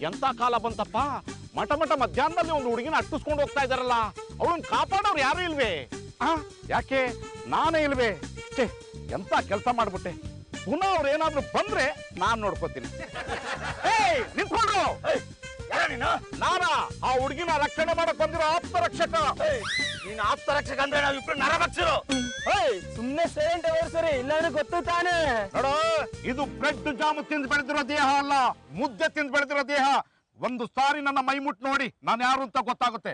ಎಂತ ಕಾಲ ಬಂತಪ್ಪ. ಮಠ ಮಧ್ಯಾಹ್ನದಲ್ಲಿ ಒಂದು ಹುಡುಗಿನ ಅಟ್ಟಿಸ್ಕೊಂಡು ಹೋಗ್ತಾ ಇದಾರಲ್ಲ, ಅವಳನ್ನ ಕಾಪಾಡೋರು ಯಾರು ಇಲ್ವೇ? ಯಾಕೆ ನಾನೇ ಇಲ್ವೇ? ಎಂತ ಕೆಲಸ ಮಾಡ್ಬಿಟ್ಟೆ. ಪುನಃ ಅವ್ರು ಏನಾದ್ರು ಬಂದ್ರೆ ನಾನ್ ನೋಡ್ಕೋತೀನಿ. ನಿಂತ್ಕೊಂಡ್ರು. ನಾನಾ ಆ ಹುಡುಗಿನ ರಕ್ಷಣೆ ಮಾಡಕ್ ಬಂದಿರೋ ಆಪ್ತ ರಕ್ಷಕ. ನೀನ್ ಆಪ್ತ ರಕ್ಷಕ ಅಂದ್ರೆ ನಾವಿಬ್ರು ನರಭಕ್ಷರು. ಸುಮ್ನೆ ಸೈಲೆಂಟ್ ಸರಿ, ಇಲ್ಲಾಂದ್ರೆ ಗೊತ್ತು ತಾನೆ. ನೋಡು, ಇದು ಬ್ರೆಡ್ ಜಾಮು ತಿಂದು ಬೆಳೆದಿರೋ ದೇಹ ಅಲ್ಲ, ಮುದ್ದೆ ತಿಂದು ಬೆಳೆದಿರೋ ದೇಹ. ಒಂದು ಸಾರಿ ನನ್ನ ಮೈ ಮುಟ್ಟು ನೋಡಿ ನಾನು ಯಾರು ಅಂತ ಗೊತ್ತಾಗುತ್ತೆ.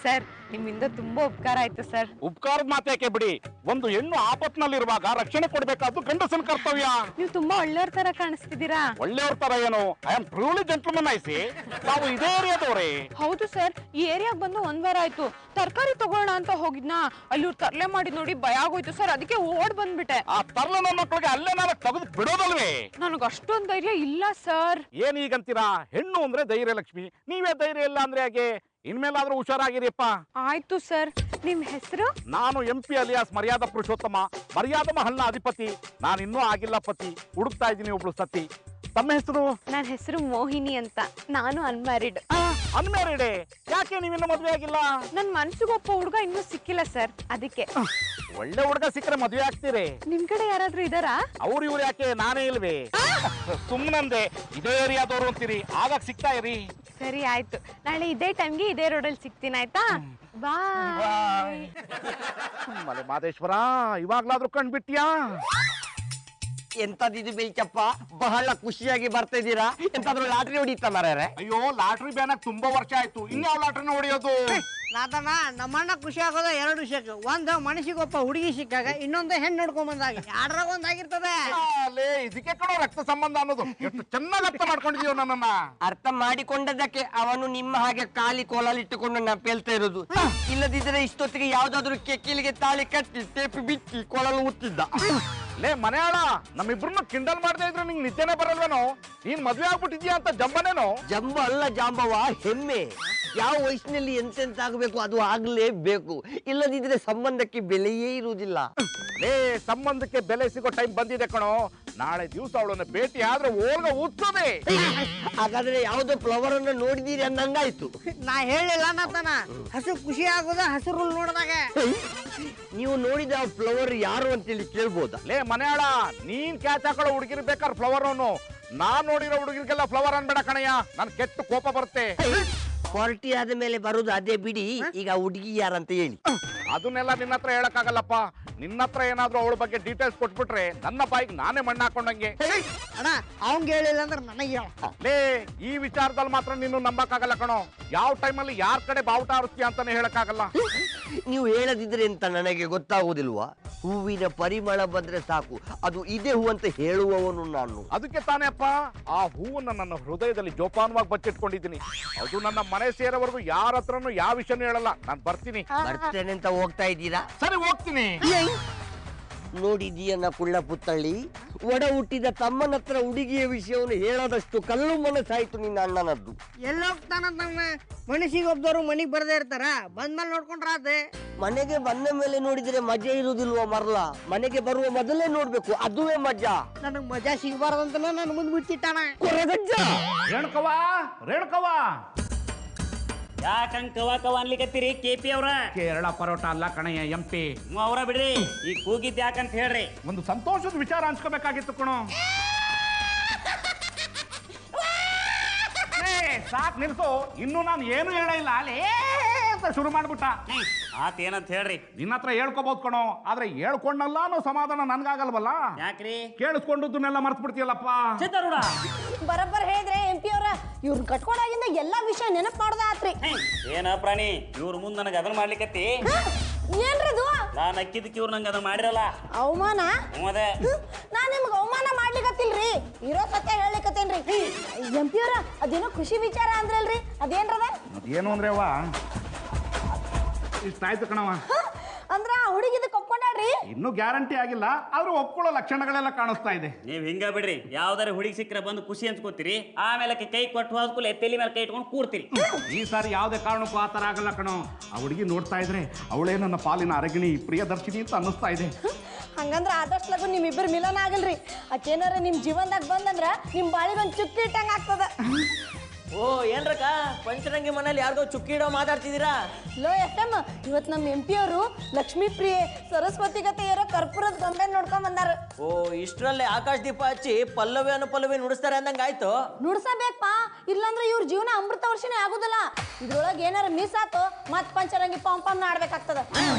ಸರ್, ನಿಮ್ಮಿಂದ ತುಂಬಾ ಉಪಕಾರ ಆಯ್ತು ಸರ್. ಉಪಕಾರದ ಮಾತೇಕೆ ಬಿಡಿ. ಒಂದು ಹೆಣ್ಣು ಆಪತ್ನಲ್ಲಿರುವಾಗ ರಕ್ಷಣೆ ಕೊಡ್ಬೇಕಾದ್ದು ಗಂಡಸನ ಕರ್ತವ್ಯ. ನೀವು ತುಂಬಾ ಒಳ್ಳೆಯವ್ರ ತರ ಕಾಣಿಸ್ತಿದ್ದೀರಾ. ಒಳ್ಳೆಯವ್ರ ತರ ಏನು? I am truly gentleman IC. ತಾವು ಇದೇ ಏರಿಯಾದವ್ರೆ? ಹೌದು ಸರ್, ಈ ಏರಿಯಾಗ ಬಂದು 1 ವಾರ ಆಯ್ತು. ತರಕಾರಿ ತಗೋಣ ಅಂತ ಹೋಗಿದ್ನಾ, ಅಲ್ಲಿ ಇವ್ರು ತರ್ಲೆ ಮಾಡಿ ನೋಡಿ ಭಯ ಆಗೋಯ್ತು ಸರ್. ಅದಕ್ಕೆ ಓಡ್ ಬಂದ್ಬಿಟ್ಟೆ. ಆ ತರ್ಲೆ ನನ್ನ ಮಕ್ಕಳಿಗೆ ಅಲ್ಲೇ ನಾನು ತೆಗೆದು ಬಿಡೋದಲ್ವೇ? ನನಗೆ ಅಷ್ಟೊಂದು ಧೈರ್ಯ ಇಲ್ಲ ಸರ್. ಏನ್ ಈಗಂತೀರಾ? ಹೆಣ್ಣು ಅಂದ್ರೆ ಧೈರ್ಯ ಲಕ್ಷ್ಮಿ. ನೀವೇ ಧೈರ್ಯ ಇಲ್ಲ ಅಂದ್ರೆ ಹೇಗೆ? ಇನ್ಮೇಲಾದ್ರೂ ಹುಷಾರಾಗಿರಿಯಪ್ಪ. ಆಯ್ತು ಸರ್. ನಿಮ್ ಹೆಸರು? ನಾನು MP ಅಲಿಯಾಸ್ ಮರ್ಯಾದಾ ಪುರುಷೋತ್ತಮ, ಮರ್ಯಾದಾ ಮಹಲ್ನ ಅಧಿಪತಿ. ನಾನು ಇನ್ನೂ ಆಗಿಲ್ಲ ಪತಿ, ಹುಡುಕ್ತಾ ಇದ್ದೀನಿ ಒಬ್ಳು ಸತಿ. ತಮ್ಮ ಹೆಸರು? ನನ್ನ ಹೆಸರು ಮೋಹಿನಿ ಅಂತ. ನಾನು ಅನ್ಮ್ಯಾರಿಡ್. ಅನ್ಮ್ಯಾರಿಡ್? ಯಾಕೆ ನೀವಿನ್ನೂ ಮದುವೆ ಆಗಿಲ್ಲ? ನನ್ ಮನ್ಸಿಗೊಪ್ಪ ಹುಡುಗ ಇನ್ನೂ ಸಿಕ್ಕಿಲ್ಲ ಸರ್, ಅದಕ್ಕೆ. ಒಳ್ಳೆ ಹುಡುಗ ಸಿಕ್ಕರೆ ಮದುವೆ ಆಗ್ತೀರಿ. ನಿಮ್ ಕಡೆ ಯಾರಾದ್ರೂ ಇದಾರಾ? ಅವ್ರು ಇವ್ರು ಯಾಕೆ, ನಾನೇ ಇಲ್ವೇ? ಸುಮ್ಮನಂದೆ. ಇದೇ ಏರಿಯಾದವ್ರು ಅಂತೀರಿ, ಆಗಾಗ ಸಿಗ್ತಾ ಇರಿ. ಸರಿ ಆಯ್ತು, ನಾಳೆ ಇದೇ ಟೈಮ್ಗೆ ಇದೇ ರೋಡಲ್ಲಿ ಸಿಗ್ತೀನಿ ಆಯ್ತಾ? ಬಾಯ್. ಮಲೆ ಮಾದೇಶ್ವರ, ಇವಾಗ್ಲಾದ್ರೂ ಕಂಡ್ಬಿಟ್ಯಾ? ಎಂತದಿದು ಬೇಚಪ್ಪ, ಬಹಳ ಖುಷಿಯಾಗಿ ಬರ್ತಾ ಇದ್ದೀರಾ. ಎಂತಾದ್ರೂ ಲಾಟ್ರಿ ಹೊಡಿತಾ ಮಾರ್ಯಾರೆ? ಅಯ್ಯೋ, ಲಾಟ್ರಿ ಬ್ಯಾನಾಗ ತುಂಬಾ ವರ್ಷ ಆಯ್ತು. ಇನ್ಯಾವ ಲಾಟ್ರಿನ ಹೊಡಿಯೋದು? ನಾತನ ನಮ್ಮಣ್ಣ ಖುಷಿ ಆಗೋದ 2 ವಿಷಯಕ್ಕೆ. ಒಂದು ಮನಸ್ಸಿಗೊಪ್ಪ ಹುಡುಗಿ ಸಿಕ್ಕಾಗ, ಇನ್ನೊಂದು ಹೆಣ್ಣು ನೋಡ್ಕೊಂಡ್ ಬಂದಾಗ. 2ರಾಗ ಒಂದಾಗಿರ್ತದೆ. ಇದಕ್ಕೆ ಕಣೋ ರಕ್ತ ಸಂಬಂಧ ಅನ್ನೋದು. ಎಷ್ಟು ಚೆನ್ನಾಗಿ ಅರ್ಥ ಮಾಡ್ಕೊಂಡಿದೀವ ನನ್ನನ್ನ. ಅರ್ಥ ಮಾಡಿಕೊಂಡದಕ್ಕೆ ಅವನು ನಿಮ್ಮ ಹಾಗೆ ಖಾಲಿ ಕೋಲಲ್ಲಿಟ್ಟುಕೊಂಡು ನಪ್ಪೇಳ್ತಾ ಇರೋದು. ಇಲ್ಲದಿದ್ರೆ ಇಷ್ಟೊತ್ತಿಗೆ ಯಾವ್ದಾದ್ರು ಕೆಕ್ಕಿಲಿಗೆ ತಾಳಿ ಕಟ್ಟಿ ಟೇಪು ಬಿಚ್ಚಿ ಕೊಳಲು ಉತ್ತಿದ್ದ. ಲೇ ಮನೆಯಾಳ, ನಮ್ಮಿಬ್ರನ್ನ ಕಿಂಡಲ್ ಮಾಡದೇ ಇದ್ರೆ ನಿಂಗೆ ನಿದ್ದೆನೆ ಬರಲ್ವೇನೋ? ನೀನ್ ಮದ್ವೆ ಆಗ್ಬಿಟ್ಟಿದ್ಯಾ ಅಂತ ಜಂಬನೇನೋ? ಜಂಬ ಅಲ್ಲ ಜಾಂಬವ, ಹೆಮ್ಮೆ. ಯಾವ ವಯಸ್ಸಿನಲ್ಲಿ ಎಂತೆಂತ ಆಗಬೇಕು ಅದು ಆಗ್ಲೇಬೇಕು. ಇಲ್ಲದಿದ್ರೆ ಸಂಬಂಧಕ್ಕೆ ಬೆಲೆಯೇ ಇರುವುದಿಲ್ಲ. ಲೇ, ಸಂಬಂಧಕ್ಕೆ ಬೆಲೆ ಸಿಗೋ ಟೈಮ್ ಬಂದಿದೆ ಕಣೋ. ನಾಳೆ ದಿವಸ ಅವಳನ್ನ ಭೇಟಿ ಆದ್ರೆ ಓಲ್ಗ ಉತ್ತದೆ. ಹಾಗಾದ್ರೆ ಯಾವ್ದೋ ಫ್ಲವರ್ ಅನ್ನ ನೋಡಿದೀರಿ ಅಂದಂಗಾಯ್ತು. ನಾ ಹೇಳಿಲ್ಲ ನಾತನ, ಹಸು ಖುಷಿ ಆಗೋದ ಹಸಿರು ನೋಡಿದಾಗ. ನೀವು ನೋಡಿದ ಫ್ಲವರ್ ಯಾರು ಅಂತೇಳಿ ಕೇಳ್ಬೋದಾ? ಲೇ ಮನೆಯಾಳ, ನೀನ್ ಕ್ಯಾಚ್ ಹಾಕೊಳ್ಳೋ ಹುಡುಗಿರ್ ಬೇಕಾದ್ರೆ ಫ್ಲವರ್ ಅವನು. ನಾನ್ ನೋಡಿರೋ ಹುಡುಗಿರ್ಗೆಲ್ಲ ಫ್ಲವರ್ ಅನ್ಬೇಡ ಕಣಯ್ಯ, ನನ್ ಕೆಟ್ಟ ಕೋಪ ಬರುತ್ತೆ. 40 ಆದ ಮೇಲೆ ಬರುದು ಅದೇ ಬಿಡಿ. ಈಗ ಹುಡುಗಿ ಯಾರಂತ ಹೇಳಿ. ಅದನ್ನೆಲ್ಲ ನಿನ್ನ ಹತ್ರ ಹೇಳಕ್ಕಾಗಲ್ಲಪ್ಪ. ನಿನ್ನ ಹತ್ರ ಏನಾದ್ರೂ ಅವಳ ಬಗ್ಗೆ ಡೀಟೇಲ್ಸ್ ಕೊಟ್ಬಿಟ್ರೆ ನನ್ನ ಬಾಯಿಗೆ ನಾನೇ ಮಣ್ಣು ಹಾಕೊಂಡಂಗೆ. ಅಣ್ಣ, ಅವಂಗ ಹೇಳಿಲ್ಲ ಅಂದ್ರೆ ನನಗೆ ಲೇ, ಈ ವಿಚಾರದಲ್ಲಿ ಮಾತ್ರ ನೀನು ನಂಬಕ್ಕಾಗಲ್ಲ ಕಣೋ. ಯಾವ ಟೈಮಲ್ಲಿ ಯಾರ ಕಡೆ ಬಾವುಟ ಆರಿಸ್ತೀಯ ಅಂತಾನೆ ಹೇಳಕ್ಕಾಗಲ್ಲ. ನೀವು ಹೇಳದಿದ್ರೆ ಅಂತ ನನಗೆ ಗೊತ್ತಾಗುವುದಿಲ್ವಾ? ಹೂವಿನ ಪರಿಮಳ ಬಂದ್ರೆ ಸಾಕು, ಅದು ಇದೇ ಹೂ ಅಂತ ಹೇಳುವವನು ನಾನು. ಅದಕ್ಕೆ ತಾನೇ ಅಪ್ಪ ಆ ಹೂವನ್ನ ನನ್ನ ಹೃದಯದಲ್ಲಿ ಜೋಪಾನವಾಗಿ ಬಚ್ಚಿಟ್ಕೊಂಡಿದ್ದೀನಿ. ಅದು ನನ್ನ ಮನೆ ಸೇರೋವರೆಗೂ ಯಾರ ಹತ್ರನು ಯಾವ ವಿಷಯನೂ ಹೇಳಲ್ಲ. ನಾನು ಬರ್ತೀನಿ. ಬರ್ತೇನೆ ಅಂತ ಹೋಗ್ತಾ ಇದ್ದೀರಾ? ಸರಿ, ಹೋಗ್ತೀನಿ. ನೋಡಿದೀಯನ್ನ ಕುಳ್ಳ ಪುತ್ತಳ್ಳಿ, ಒಡ ಹುಟ್ಟಿದ ತಮ್ಮನ ಹತ್ರ ಹುಡುಗಿಯ ವಿಷಯವನ್ನು ಹೇಳೋದಷ್ಟು ಕಲ್ಲು ಮನಸ್ಸಾಯ್ತು ನಿನ್ನ ಅಣ್ಣನದ್ದು. ಎಲ್ಲೋಗ್ತಾನಂತ ಮನಸ್ಸಿಗೊಬ್ದವ್ರು ಮನಿಗ್ ಬರದೇ ಇರ್ತಾರ, ಬಂದ್ಮೇಲೆ ನೋಡ್ಕೊಂಡ್ರ ಅದೇ. ಮನೆಗೆ ಬಂದ ಮೇಲೆ ನೋಡಿದ್ರೆ ಮಜಾ ಇರುವುದಿಲ್ವ ಮರ್ಲ? ಮನೆಗೆ ಬರುವ ಮೊದಲೇ ನೋಡ್ಬೇಕು, ಅದುವೇ ಮಜಾ. ನನಗ್ ಮಜಾ ಸಿಗಬಾರ್ದಂತ ನನ್ನ ಮುಂದ್ ಬಿಚ್ಚಿಟ್ಟಾನ. ರೇಣುಕವ್ವ, ರೇಣುಕವ್ವ, ಯಾಕಂಗ್ ಕವ ಅನ್ಲಿಕತ್ತೀರಿ KP ಅವ್ರ? ಕೇರಳ ಪರೋಟ ಅಲ್ಲ ಕಣಯ್ಯ, MP. ಅವ್ರ ಬಿಡ್ರಿ, ಈ ಕೂಗಿದ್ ಯಾಕಂತ ಹೇಳ್ರಿ. ಒಂದು ಸಂತೋಷದ ವಿಚಾರ ಹಂಚ್ಕೋಬೇಕಾಗಿತ್ತು ಕಣೋ. ಸಾಕ್ ನಿಲ್ಸು, ಇನ್ನು ನಾನು ಏನು ಹೇಳ ಇಲ್ಲ. ಅಲ್ಲೇ ಅಂತ ಶುರು ಮಾಡ್ಬಿಟ್ಟ. ಆತೇನಂತ ಹೇಳ್ರಿ. ನಿನ್ನ ಹತ್ರ ಹೇಳ್ಕೋಬಹುದು ಕಣೋ, ಆದ್ರೆ ಹೇಳ್ಕೊಂಡಲ್ಲ ಅನ್ನೋ ಸಮಾಧಾನ ನನ್ಗಾಗಲ್ವಲ್ಲ. ಯಾಕ್ರಿ? ಕೇಳಿಸ್ಕೊಂಡದನ್ನೆಲ್ಲ ಮರ್ತು ಬಿಡ್ತೀಯಲ್ಲಪ್ಪ. ಚಿತ್ತಾರೂಢ ಬರಬ್ಬರ್ ಹೇಳಿದ್ರೆ MP ಅವ್ರ, ಇವ್ರನ್ನ ಕಟ್ಕೊಂಡಾಗಿಂದ ಎಲ್ಲಾ ವಿಷಯ ನೆನಪು ಮಾಡ್ದ ಆತ್ರಿ. ಏನ ಪ್ರಾಣಿ, ಇವ್ರ ಮುಂದ್ ನನಗೆ ಅದನ್ನ ಮಾಡ್ಲಿಕತ್ತಿ? ಏನ್ರದು? ನಾನ್ ಅಕ್ಕಿದಕ್ಕೆ ಇವ್ರು ನಂಗೆ ಅದನ್ನ ಮಾಡಿರಲ್ಲ. ಅವಮಾನ? ಅದೇ ನಾನ್ ನಿಮ್ಗೆ ಅವಮಾನ ಮಾಡ್ಲಿಕತ್ತೀನಿ ಗೊತ್ತಿಲ್ರಿ, ಇರೋ ಸತ್ಯ ಹೇಳಿಕತ್ತೇನ್ರಿ. ಎಂಪಿ ಅವ್ರ ಅದೇನೋ ಖುಷಿ ವಿಚಾರ ಅಂದ್ರಲ್ರಿ, ಅದೇನ್ರದ? ಅದೇನು ಅಂದ್ರೆ ಅವ್ವ ಇಷ್ಟ ಆಯ್ತು ಕಣವ. ಅಂದ್ರ ಆ ಹುಡುಗಿದ ಒಪ್ಕೊಂಡ್ರಿ? ಇನ್ನೂ ಗ್ಯಾರಂಟಿ ಆಗಿಲ್ಲ, ಆದ್ರೂ ಒಪ್ಕೊಳ್ಳೋ ಲಕ್ಷಣಗಳೆಲ್ಲ ಕಾಣಿಸ್ತಾ ಇದೆ. ನೀವ್ ಹಿಂಗ ಬಿಡ್ರಿ, ಯಾವ್ದಾರ ಹುಡುಗಿ ಸಿಕ್ಕರೆ ಬಂದು ಖುಷಿ ಅನ್ಸ್ಕೋತೀರಿ, ಆಮೇಲೆ ಕೈ ಕೊಟ್ಟು ಹೋದ್ಕೂಲೆ ತಲೆ ಮೇಲೆ ಕೈ ಇಟ್ಕೊಂಡು ಕೂರ್ತೀರಿ. ಈ ಸಾರಿ ಯಾವುದೇ ಕಾರಣಕ್ಕೂ ಆ ಥರ ಆಗಲ್ಲ ಕಣೋ. ಆ ಹುಡುಗಿ ನೋಡ್ತಾ ಇದ್ರೆ ಅವಳೇ ನನ್ನ ಪಾಲಿನ ಅರಗಿಣಿ ಪ್ರಿಯದರ್ಶಿನಿ ಅಂತ ಅನ್ನಿಸ್ತಾ ಇದೆ. ಹಂಗಂದ್ರ ಆದಷ್ಟು ಲಗು ನಿಮ್ಮಿಬ್ಬರು ಮಿಲನ ಆಗಲ್ರಿ. ಆಕೇನಾರ ನಿಮ್ ಜೀವನದಾಗ ಬಂದಂದ್ರ ನಿಮ್ ಬಾಳಿ ಬಂದ್ ಚುಕ್ಕಿ ಇಟ್ಟಂಗ ಆಗ್ತದ. ಓ ಏನ್ರಕ್ಕ ಪಂಚರಂಗಿ ಮನೇಲಿ ಯಾರಿಗೋ ಚುಕ್ಕಿ ಇಡೋ ಮಾತಾಡ್ತಿದ್ದೀರಾ? ಲೋ ಎಷ್ಟಮ್ಮ, ಇವತ್ ನಮ್ ಎಂಪಿ ಅವರು ಲಕ್ಷ್ಮೀ ಪ್ರಿಯೆ ಸರಸ್ವತಿ ಗತೆ ಇರೋ ಕರ್ಪೂರದ ಗೊಂಬೆ ನೋಡ್ಕೊಂಡ್ ಬಂದಾರ. ಓ ಇಷ್ಟರಲ್ಲೇ ಆಕಾಶ ದೀಪ ಹಚ್ಚಿ ಪಲ್ಲವಿ ಅನುಪಲ್ಲವಿ ನುಡಿಸ್ತಾರೆ ಅಂದಂಗ ಆಯ್ತು. ನುಡ್ಸಬೇಕಪ್ಪ, ಇಲ್ಲಾಂದ್ರೆ ಇವ್ರ ಜೀವನ ಅಮೃತ ವರ್ಷನೇ ಆಗುದಿಲ್ಲ. ಇದ್ರೊಳಗೆ ಏನಾರ ಮಿಸ್ ಆತು ಮತ್ ಪಂಚರಂಗಿ ಪಂಪನ್ನ ಆಡ್ಬೇಕಾಗ್ತದ.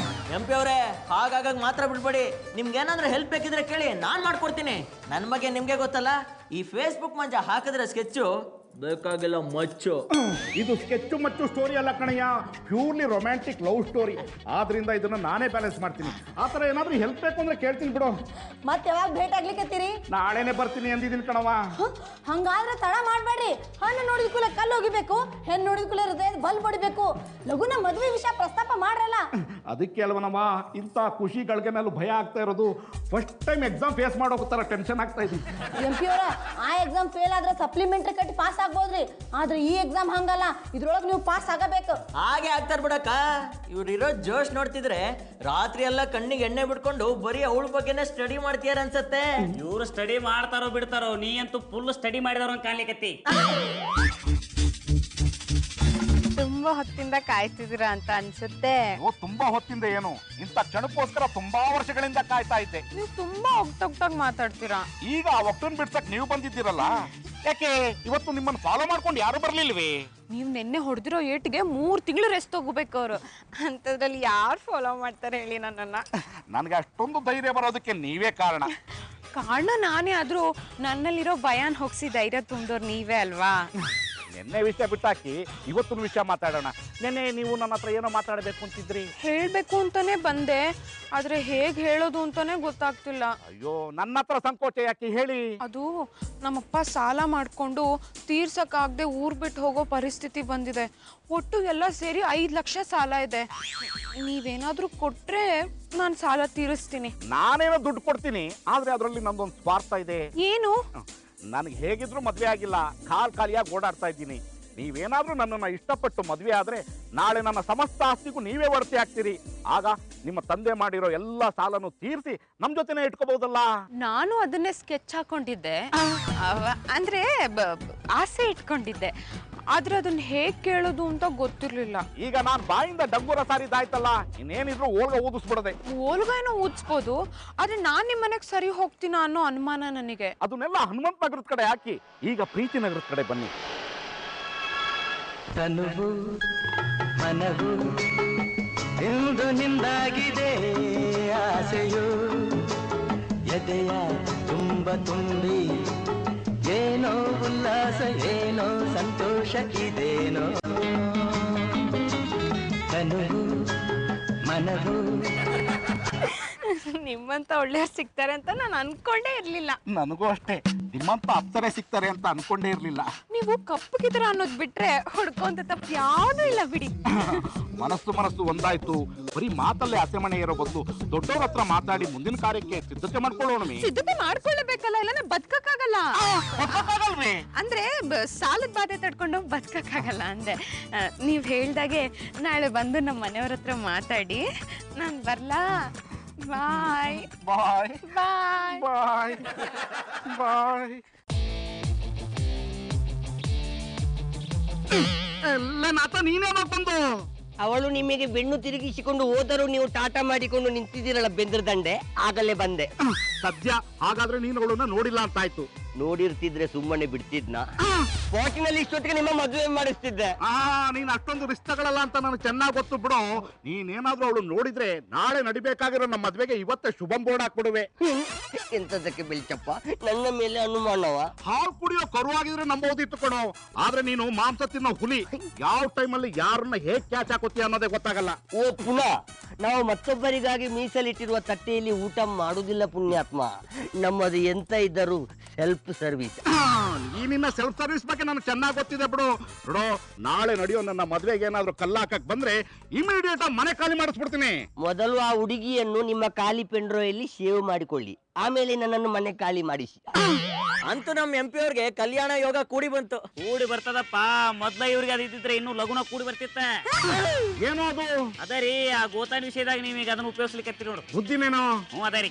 ಎಂಪಿ ಅವರೇ ಹಾಗಾಗ ಮಾತ್ರ ಬಿಡ್ಬೇಡಿ. ನಿಮ್ಗೆ ಏನಾದ್ರೂ ಹೆಲ್ಪ್ ಬೇಕಿದ್ರೆ ಕೇಳಿ, ನಾನ್ ಮಾಡ್ಕೊಡ್ತೀನಿ. ನನ್ನ ಬಗ್ಗೆ ನಿಮ್ಗೆ ಗೊತ್ತಲ್ಲ, ಈ ಫೇಸ್ಬುಕ್ ಮಂಜ ಹಾಕಿದ್ರೆ ಸ್ಕೆಚ್ಚು ಬೇಕಾಗಿಲ್ಲ ಮಚ್ಚು. ಇದು ಸ್ಕೆಚ್ಚು ಮಚ್ಚು ಸ್ಟೋರಿ ಅಲ್ಲ ಕಣಯ್ಯ, ಪ್ಯೂರ್ಲಿ ರೊಮ್ಯಾಂಟಿಕ್ ಲವ್ ಸ್ಟೋರಿ. ಆದ್ರಿಂದ ಇದನ್ನ ನಾನೇ ಬ್ಯಾಲೆನ್ಸ್ ಮಾಡ್ತೀನಿ. ಆ ಥರ ಏನಾದ್ರೂ ಹೆಲ್ಪ್ ಬೇಕು ಅಂದ್ರೆ ಕೇಳ್ತೀನಿ ಬಿಡು. ಮತ್ ಯಾವಾಗ ಭೇಟಿ ಆಗ್ಲಿಕ್ಕತ್ತೀರಿ? ನಾಳೆನೆ ಬರ್ತೀನಿ ಅಂದಿದ್ದೀನಿ ಕಣವ. ಹಂಗಾದ್ರೆ ತಡ ಮಾಡ್ಬೇಡ್ರಿ. ಹಣ್ಣು ನೋಡಿದ ಕೂಲೆ ಕಲ್ಲು ಹೋಗಿಬೇಕು, ಹೆಣ್ಣು ನೋಡಿದ ಕೂಲೆ ಹೃದಯದ ಬಲ್ ಬಡಿಬೇಕು. ಲಗುನ ಮದುವೆ ವಿಷಯ ಪ್ರಸ್ತಾಪ ಮಾಡ್ರಲ್ಲ. ಅದಕ್ಕೆ ಅಲ್ವನವ ಇಂಥ ಖುಷಿಗಳಿಗೆ ಮೇಲೂ ಭಯ ಆಗ್ತಾ ಇರೋದು. ಫಸ್ಟ್ ಟೈಮ್ ಎಕ್ಸಾಮ್ ಫೇಸ್ ಮಾಡೋಕೆ ತರ ಟೆನ್ಷನ್ ಆಗ್ತಾ ಇದೆ. ಎಂಪಿ ಅವರ ಆ ಎಕ್ಸಾಮ್ ಫೇಲ್ ಆದ್ರೆ ಸಪ್ಲಿಮೆಂಟರಿ ಕಟ್ಟಿ ಪಾಸ್ ಆಗ್ಬೋದ್ರಿ, ಆದ್ರೆ ಈ ಎಕ್ಸಾಮ್ ಹಂಗಲ್ಲ, ಇದ್ರೊಳಗೆ ನೀವು ಪಾಸ್ ಆಗಬೇಕು. ಹಾಗೆ ಆಗ್ತಾರ ಬಿಡಕ್ಕ. ಇವ್ರು ಇರೋ ಜೋಶ್ ನೋಡ್ತಿದ್ರೆ ರಾತ್ರಿ ಎಲ್ಲ ಕಣ್ಣಿಗೆ ಎಣ್ಣೆ ಬಿಟ್ಕೊಂಡು ಬರೀ ಅವಳ ಬಗ್ಗೆನೇ ಸ್ಟಡಿ ಮಾಡ್ತೀಯಾರ ಅನ್ಸತ್ತೆ. ಇವ್ರು ಸ್ಟಡಿ ಮಾಡ್ತಾರೋ ಬಿಡ್ತಾರೋ, ನೀ ಅಂತೂ ಫುಲ್ ಸ್ಟಡಿ ಮಾಡಿದವ್ರ ಕಾಣ್ಲಿಕತ್ತಿ. ತುಂಬಾ ಹೊತ್ತಿಂದ ಕಾಯ್ತಿದ್ದೀರಾ ಅಂತ ಅನ್ಸುತ್ತೆ. ತುಂಬಾ ಹೊತ್ತಿಂದ ಏನು, ಇಂಥ ಕ್ಷಣಕ್ಕೋಸ್ಕರ ತುಂಬಾ ವರ್ಷಗಳಿಂದ ಕಾಯ್ತಾ ಇದ್ದೆ. ನೀವು ತುಂಬಾ ಒಗ್ತಾಗ್ ಮಾತಾಡ್ತೀರಾ. ಈಗ ಆ ಒಟ್ಟನ್ ಬಿಡ್ಸಕ್ ನೀವು ಬಂದಿದ್ದೀರಲ್ಲ, ಯಾಕೆ ಇವತ್ತು ನಿಮ್ಮನ್ನು ಫಾಲೋ ಮಾಡ್ಕೊಂಡು ಯಾರು ಬರ್ಲಿಲ್ವೇ? ನೀವು ನಿನ್ನೆ ಹೊಡೆದಿರೋ ಏಟಿಗೆ 3 ತಿಂಗಳು ರೆಸ್ಟ್ ತಗೋಬೇಕು ಅವರು. ಅಂಥದ್ರಲ್ಲಿ ಯಾರು ಫಾಲೋ ಮಾಡ್ತಾರೆ ಹೇಳಿ ನನ್ನನ್ನ? ನನಗೆ ಅಷ್ಟೊಂದು ಧೈರ್ಯ ಬರೋದಕ್ಕೆ ನೀವೇ ಕಾರಣ. ಕಾರಣ ನಾನೇ ಆದ್ರೂ ನನ್ನಲ್ಲಿರೋ ಭಯಾನ್ ಹೋಗಿಸಿ ಧೈರ್ಯ ತುಂಬಿದವ್ರು ನೀವೇ ಅಲ್ವಾ? ನಿನ್ನೆ ವಿಷಯ ಬಿಟ್ಟಾಕಿ ಇವತ್ತಿನ ವಿಷಯ ಮಾತಾಡೋಣ. ನಿನ್ನೆ ನೀವು ನನ್ನ ಹತ್ರ ಏನೋ ಮಾತಾಡಬೇಕು ಅಂತಿದ್ರಿ. ಹೇಳ್ಬೇಕು ಅಂತಾನೆ ಬಂದೆ, ಆದ್ರೆ ಹೇಗ್ ಹೇಳೋದು ಅಂತಾನೆ ಗೊತ್ತಾಗ್ತಿಲ್ಲ. ಅಯ್ಯೋ, ನನ್ನ ಹತ್ರ ಸಂಕೋಚ ಯಾಕೆ ಹೇಳಿ. ಅದು ನಮ್ಮಪ್ಪ ಸಾಲ ಮಾಡ್ಕೊಂಡು ತೀರ್ಸಕ್ಕಾಗದೆ ಊರ್ ಬಿಟ್ಟು ಹೋಗೋ ಪರಿಸ್ಥಿತಿ ಬಂದಿದೆ. ಒಟ್ಟು ಎಲ್ಲ ಸೇರಿ 5 ಲಕ್ಷ ಸಾಲ ಇದೆ. ನೀವೇನಾದ್ರೂ ಕೊಟ್ರೆ ನಾನು ಸಾಲ ತೀರಿಸ್ತೀನಿ. ನಾನೇನೋ ದುಡ್ಡು ಕೊಡ್ತೀನಿ, ಆದ್ರೆ ಅದರಲ್ಲಿ ನಂದೊಂದು ಸ್ವಾರ್ಥ ಇದೆ. ಏನು? ನನಗೆ ಹೇಗಿದ್ರು ಮದ್ವೆ ಆಗಿಲ್ಲ, ಖಾಲಿಯಾಗಿ ಓಡಾಡ್ತಾ ಇದ್ದೀನಿ. ನೀವೇನಾದ್ರೂ ನನ್ನನ್ನು ಇಷ್ಟಪಟ್ಟು ಮದ್ವೆ ಆದ್ರೆ ನಾಳೆ ನನ್ನ ಸಮಸ್ತ ಆಸ್ತಿಗೂ ನೀವೇ ಒಡತಿ ಆಗ್ತೀರಿ. ಆಗ ನಿಮ್ಮ ತಂದೆ ಮಾಡಿರೋ ಎಲ್ಲ ಸಾಲನು ತೀರಿಸಿ ನಮ್ ಜೊತೆನೆ ಇಟ್ಕೋಬಹುದಲ್ಲ. ನಾನು ಅದನ್ನೇ ಸ್ಕೆಚ್ ಹಾಕೊಂಡಿದ್ದೆ, ಅಂದ್ರೆ ಆಸೆ ಇಟ್ಕೊಂಡಿದ್ದೆ. ಆದ್ರೆ ಅದನ್ನ ಹೇಗ್ ಕೇಳೋದು ಅಂತ ಗೊತ್ತಿರ್ಲಿಲ್ಲ. ಈಗ ನಾನ್ ಬಾಯಿಂದ ಡಂಗೂರ ಸಾರಿದಾಯ್ತಲ್ಲ, ಇನ್ನೇನಿದ್ರು ಓಲ್ಗ ಊದಿಸ್ಬಿಡದೆ. ಓಲ್ಗೇನೋ ಊದಿಸ್ಬೋದು, ಆದ್ರೆ ನಾನ್ ನಿಮ್ ಮನೆಗ್ ಸರಿ ಹೋಗ್ತೀನ ಅನ್ನೋ ಅನುಮಾನ ನನಗೆ. ಅದನ್ನೆಲ್ಲ ಹನುಮಂತ ನಗರದ ಕಡೆ ಹಾಕಿ ಈಗ ಪ್ರೀತಿ ನಗರದ ಕಡೆ ಬನ್ನಿ. ತನುವು ಮನವು ಇಂದು ನಿಂದಾಗಿದೆ, ಆಸೆಯು ಎದೆಯ ತುಂಬ ತುಂಬಿ ಏನೋ ಉಲ್ಲಾಸ, ಏನೋ ಸಂತೋಷ ಇದೇನೋ. ತನುವು ಮನವು. ನಿಮ್ಮಂತ ಒಳ್ಳೆಯವ್ರು ಸಿಗ್ತಾರೆ ಅಂತ ನಾನು ಅನ್ಕೊಂಡೇ ಇರ್ಲಿಲ್ಲ. ನನಗೂ ಅಷ್ಟೇ, ನಿಮ್ಮಂತ ಅಪ್ಸರೆ ಸಿಗ್ತಾರೆ ಅಂತ ಅನ್ಕೊಂಡೇ ಇರ್ಲಿಲ್ಲ. ನೀವು ಕಪ್ಪಗಿದ್ರ ಅನ್ನೋದ್ ಬಿಟ್ರೆ ಹುಡ್ಕೊಂತ ತಪ್ಪು ಯಾವ್ದೂ ಇಲ್ಲ ಬಿಡಿ. ಮನಸ್ಸು ಒಂದಾಯ್ತು. ಬರೀ ಮಾತಲ್ಲೇ ಆಸೆ ಮನೆ ಇರೋ ಬದಲು ದೊಡ್ಡವ್ರ ಹತ್ರ ಮಾತಾಡಿ ಮುಂದಿನ ಕಾರ್ಯಕ್ಕೆ ಸಿದ್ಧತೆ ಮಾಡ್ಕೊಳ್ಳೋಣ. ಸಿದ್ಧತೆ ಮಾಡ್ಕೊಳ್ಳಬೇಕಲ್ಲ, ಇಲ್ಲಾಂದ್ರೆ ಬದುಕಕ್ಕಾಗಲ್ಲ. ಅಂದ್ರೆ ಸಾಲದ ಬಾಧೆ ತಡ್ಕೊಂಡು ಬದುಕಕ್ಕಾಗಲ್ಲ ಅಂದೆ. ನೀವ್ ಹೇಳ್ದಾಗೆ ನಾಳೆ ಬಂದು ನಮ್ಮ ಮನೆಯವ್ರ ಹತ್ರ ಮಾತಾಡಿ. ನಾನ್ ಬರ್ಲಾ? ಬಾಯ್ ಬಾಯ್ ಬಾಯ್ ಬಾಯ್ ಬಾಯ್. ಎಲ್ಲ ನಾತ ನೀನೇನೋ ಬಂದು. ಅವಳು ನಿಮಗೆ ಬೆನ್ನು ತಿರುಗಿಸಿಕೊಂಡು ಹೋದರೂ ನೀವು ಟಾಟಾ ಮಾಡಿಕೊಂಡು ನಿಂತಿದ್ದೀರಲ್ಲ ಬೆಂದ್ರ ದಂಡೆ, ಆಗಲೇ ಬಂದೆ. ಸದ್ಯ ಹಾಗಾದ್ರೆ ನೀನು ಅವಳನ್ನ ನೋಡಿಲ್ಲ ಅಂತಾಯ್ತು. ನೋಡಿರ್ತಿದ್ರೆ ಸುಮ್ಮನೆ ಬಿಡ್ತಿದ್ನ. ಸ್ಪಾಟಿನಲ್ಲಿ ಇಷ್ಟೊತ್ತಿಗೆ ನಿಮ್ಮ ಮದುವೆ ಮಾಡಿಸ್ತಿದ್ದೆ. ನೀನ್ ಅಷ್ಟೊಂದು ರಿಸ್ಕ್ ತಗೊಳ್ಳಲ್ಲ ಅಂತ ನನಗೆ ಚೆನ್ನಾಗಿ ಗೊತ್ತು ಬಿಡು. ನೀನೇನಾದ್ರೂ ಅವಳು ನೋಡಿದ್ರೆ ನಾಳೆ ನಡಿಬೇಕಾಗಿರೋ ನಮ್ಮ ಮದ್ವೆಗೆ ಇವತ್ತೇ ಶುಭಂ ಬೋರ್ಡ್ ಹಾಕ್ಬಿಡುವೆ. ಎಂತದಕ್ಕೆ ಬೆಳ್ಚಪ್ಪ, ನನ್ನ ಮೇಲೆ ಅನುಮಾನವ? ಹಾಲು ಕುಡಿಯೋ ಕರು ಆಗಿದ್ರೆ ನಂಬೋದಿತ್ತು ಕಣೋ. ಆದ್ರೆ ನೀನು ಮಾಂಸ ತಿನ್ನೋ ಹುಲಿ. ಯಾವ ಟೈಮಲ್ಲಿ ಯಾರನ್ನ ಹೇಗ್ ಕ್ಯಾಚ್ ಹಾಕೋತೀಯ ಅನ್ನೋದೇ ಗೊತ್ತಾಗಲ್ಲ. ಓ ಪುನಃ ನಾವು ಮತ್ತೊಬ್ಬರಿಗಾಗಿ ಮೀಸಲಿಟ್ಟಿರುವ ತಟ್ಟೆಯಲ್ಲಿ ಊಟ ಮಾಡುವುದಿಲ್ಲ ಪುಣ್ಯಾತ್ಮ. ನಮ್ಮದು ಎಂತ ಇದ್ದರೂ ಸೆಲ್ಫ್ ಸರ್ವಿಸ್. ಈ ನಿನ್ನ ಸೆಲ್ಫ್ ಸರ್ವಿಸ್ ಬಗ್ಗೆ ನನಗೆ ಚೆನ್ನಾಗಿ ಗೊತ್ತಿದೆ ಬಿಡು. ನೋಡೋ, ನಾಳೆ ನಡೆಯೋ ನನ್ನ ಮದ್ವೆಗೆ ಏನಾದ್ರೂ ಕಲ್ಲಾಕಕ್ ಬಂದ್ರೆ ಇಮಿಡಿಯೇಟ್ ಆಗಿ ಮನೆ ಖಾಲಿ ಮಾಡಿಸ್ಬಿಡ್ತೀನಿ. ಮೊದಲು ಆ ಹುಡುಗಿಯನ್ನು ನಿಮ್ಮ ಖಾಲಿ ಪೆಂಡ್ರೋಯಲ್ಲಿ ಸೇವ್ ಮಾಡಿಕೊಳ್ಳಿ, ಆಮೇಲೆ ನನ್ನನ್ನು ಮನೆ ಖಾಲಿ ಮಾಡಿಸಿ. ಅಂತೂ ನಮ್ಮ MP ಅವ್ರಿಗೆ ಕಲ್ಯಾಣ ಯೋಗ ಕೂಡಿ ಬಂತು. ಕೂಡಿ ಬರ್ತದಪ್ಪ. ಮೊದ್ಲ ಇವ್ರಿಗೆ ಅದಿದ್ರೆ ಇನ್ನು ಲಗುನ ಕೂಡಿ ಬರ್ತಿತ್ತ. ಏನೋ ಅದು? ಅದ ರೀ, ಆ ಗೋತಾನ್ ವಿಷಯದಾಗ ನೀವೀಗ ಅದನ್ನ ಉಪಯೋಗಿಸ್ಲಿಕ್ಕೆ ನೋಡು. ಬುದ್ಧಿನೇನೋ? ಅದೇ ರೀ.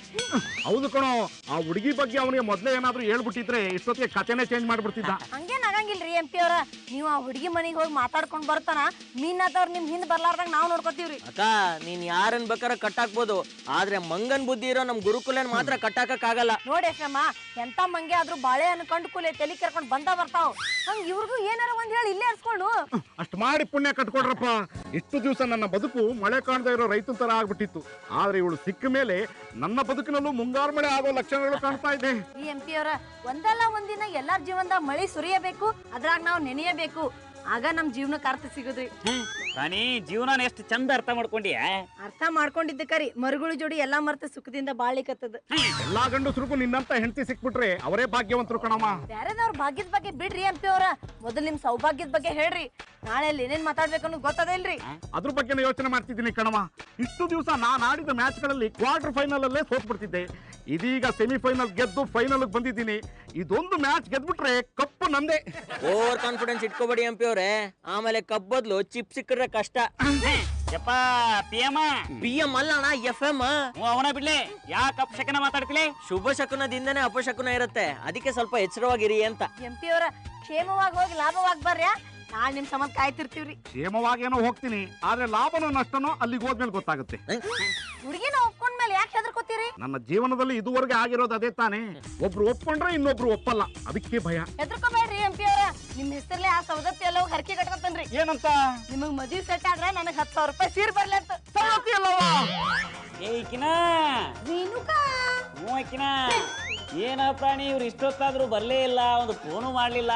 ಹೌದು ಕಣೋ, ಆ ಹುಡುಗಿ ಬಗ್ಗೆ ಅವನಿಗೆ ಮೊದ್ಲೇ ಏನಾದ್ರೂ ಹೇಳ್ಬಿಟ್ಟಿದ್ರೆ ಇಷ್ಟೊತ್ತಿಗೆ ಕಥೆನೇ ಚೇಂಜ್ ಮಾಡ್ಬಿಡ್ತಿದ್ದ. ಹಂಗೇನ್ ಆಗಂಗಿಲ್ರಿ MP ಅವ್ರ. ನೀವು ಆ ಹುಡುಗಿ ಮನೆಗೆ ಹೋಗಿ ಮಾತಾಡ್ಕೊಂಡ್ ಬರ್ತಾನ, ಮೀನಾದವ್ರ ನಿಮ್ ಹಿಂದ್ ಬರ್ಲಾರ್ದಾಗ ನಾವ್ ನೋಡ್ಕೋತೀವ್ರಿ. ಅಕ್ಕ, ನೀನ್ ಯಾರನ್ ಬೇಕಾದ್ರೆ ಕಟ್ಟಾಕ್ಬೋದು, ಆದ್ರೆ ಮಂಗನ್ ಬುದ್ಧಿ ಇರೋ ನಮ್ ಗುರುಕುಲನ್ ಮಾತ್ರ ಕಟ್ಟಾಕಕ್ ಆಗಲ್ಲ. ನೋಡಿ FM, ಎಂತ ಮಂಗೆ ಆದ್ರೂ ಬಾಳೆ ಅನ್ಕೊಂಡ್ ಕೂಲೆ ತಲೆ ಕೆರ್ಕೊಂಡ್ ಬರ್ತಾವ್. ಹಂಗ ಇವ್ರಿಗೂ ಏನಾರ ಒಂದ್ ಹೇಳಿ ಇಲ್ಲೇ ಇರ್ಸ್ಕೊಂಡು ಅಷ್ಟ್ ಮಾಡಿ ಪುಣ್ಯ ಕಟ್ಕೊಡ್ರಪ್ಪ. ಇಷ್ಟು ದಿವಸ ನನ್ನ ಬದುಕು ಮಳೆ ಕಾಣದೇ ಇರೋ ರೈತನ ತರ ಆಗ್ಬಿಟ್ಟಿತ್ತು. ಆದ್ರೆ ಇವಳು ಸಿಕ್ಕ ಮೇಲೆ ನನ್ನ ಬದುಕಿನಲ್ಲೂ ಮುಂಗಾರು ಮಳೆ ಆಗೋ ಲಕ್ಷಣಗಳು ಕಾಣ್ತಾ ಇದೆ. ಈ MP ಅವ್ರ, ಒಂದಲ್ಲ ಒಂದಿನ ಎಲ್ಲಾರ ಜೀವನದ ಮಳಿ ಸುರಿಯಬೇಕು, ಅದ್ರಾಗ ನಾವು ನೆನೆಯಬೇಕು. ಆಗ ನಮ್ ಜೀವನಕ್ಕೆ ಅರ್ಥ ಸಿಗುದ್ರಿ. ರಾಣಿ, ಜೀವನ ಎಷ್ಟು ಚಂದ ಅರ್ಥ ಮಾಡ್ಕೊಂಡಿಯ. ಅರ್ಥ ಮಾಡ್ಕೊಂಡಿದ್ದಕ್ಕರಿ ಮರುಗಳು ಜೋಡಿ ಎಲ್ಲಾ ಮರ್ತ ಸುಖದಿಂದ ಬಾಳ್ಲಿಕತ್ತದ. ಎಲ್ಲಾ ಗಂಡಸರಿಗೂ ನಿನ್ನಂತ ಹೆಂಡತಿ ಸಿಕ್ಬಿಟ್ರೆ ಅವರೇ ಭಾಗ್ಯವಂತರು ಕಣಮ್ಮ. ಬ್ಯಾರೆದವ್ರ ಭಾಗ್ಯದ ಬಗ್ಗೆ ಬಿಡ್ರಿ MP ಅವ್ರ, ಮೊದಲು ನಿಮ್ ಸೌಭಾಗ್ಯದ ಬಗ್ಗೆ ಹೇಳ್ರಿ. ನಾಳೆ ಅಲ್ಲಿ ಏನೇನ್ ಮಾತಾಡ್ಬೇಕು ಅನ್ನೋದು ಗೊತ್ತದ ಇಲ್ರಿ? ಅದ್ರ ಬಗ್ಗೆ ಯೋಚನೆ ಮಾಡ್ತಿದ್ದೀನಿ ಕಣಮ್ಮ. ಇಷ್ಟು ದಿವಸ ನಾನು ಆಡಿದ ಮ್ಯಾಚ್ ಗಳಲ್ಲಿ ಕ್ವಾರ್ಟರ್ ಫೈನಲ್ ಅಲ್ಲೇ ಸೋತ್ಬಿಡ್ತಿದ್ದೆ. ಇದೀಗ ಸೆಮಿಫೈನಲ್ ಗೆದ್ದು ಫೈನಲ್ ಬಂದಿದ್ದೀನಿ. ಇದೊಂದು ಮ್ಯಾಚ್ ಗೆದ್ಬಿಟ್ರೆ ಕಪ್ಪು ನಂದೇ. ಓವರ್ ಕಾನ್ಫಿಡೆನ್ಸ್ ಇಟ್ಕೋಬೇಡಿ MP ಅವ್ರೆ, ಆಮೇಲೆ ಕಪ್ ಬದ್ಲು ಚಿಪ್ ಸಿಕ್ಕರೆ ಕಷ್ಟ. ಯಪ್ಪ PM ಅಲ್ಲ ಅಣ್ಣ, FM. ಅವನ ಬಿಡ್ಲೆ, ಯಾಕೆ ಅಪಶಕನ ಮಾತಾಡ್ತಿಲೆ? ಶುಭ ಶಕುನದಿಂದನೇ ಅಪಶಕುನ ಇರುತ್ತೆ, ಅದಕ್ಕೆ ಸ್ವಲ್ಪ ಎಚ್ಚರವಾಗಿರಿ ಅಂತ. MP ಅವ್ರ, ಕ್ಷೇಮವಾಗಿ ಹೋಗಿ ಲಾಭವಾಗಿ ಬರ್ರ್ಯಾ. ನಾಳೆ ನಿಮ್ ಸಂಬಂಧ ಕಾಯ್ತಿರ್ತೀವ್ರಿ. ಕ್ಷೇಮವಾಗೇನೋ ಹೋಗ್ತೀನಿ, ಆದ್ರೆ ಲಾಭನೋ ನಷ್ಟನೋ ಅಲ್ಲಿಗೆ ಹೋದ್ಮೇಲೆ ಗೊತ್ತಾಗುತ್ತೆ. ಹುಡುಗಿನ ಒಪ್ಕೊಂಡ್ಮೇಲೆ ಯಾಕೆ ಹೆದರ್ಕೋತೀರಿ? ನನ್ನ ಜೀವನದಲ್ಲಿ ಇದುವರೆಗೆ ಆಗಿರೋದು ಅದೇ ತಾನೇ. ಒಬ್ರು ಒಪ್ಕೊಂಡ್ರೆ ಇನ್ನೊಬ್ರು ಒಪ್ಪಲ್ಲ, ಅದಕ್ಕೆ ಭಯ. ಹೆದರ್ಕೋಬೇಡ್ರಿ MP ಅವ್ರ, ನಿಮ್ ಹೆಸರ್ಲೆ ಆ ಸೌದತ್ತಿ ಎಲ್ಲ ಹರಕೆ ಕಟ್ಕೊತನ್ರಿ. ಏನಂತ? ನಿಮಗ್ ಮದ್ವಿ ಸೆಟ್ ಆದ್ರೆ ನನಗ್ 10,000 ರೂಪಾಯಿ ಸೀರ್ ಬರ್ಲಿ ಅಂತ. ಏಕಿನ ರೇಣುಕಾ, ಮೂಕಿನ ಏನ ಪ್ರಾಣಿ, ಇವ್ರು ಇಷ್ಟೊತ್ತಾದ್ರೂ ಬರ್ಲೇ ಇಲ್ಲ, ಒಂದು ಫೋನು ಮಾಡ್ಲಿಲ್ಲ.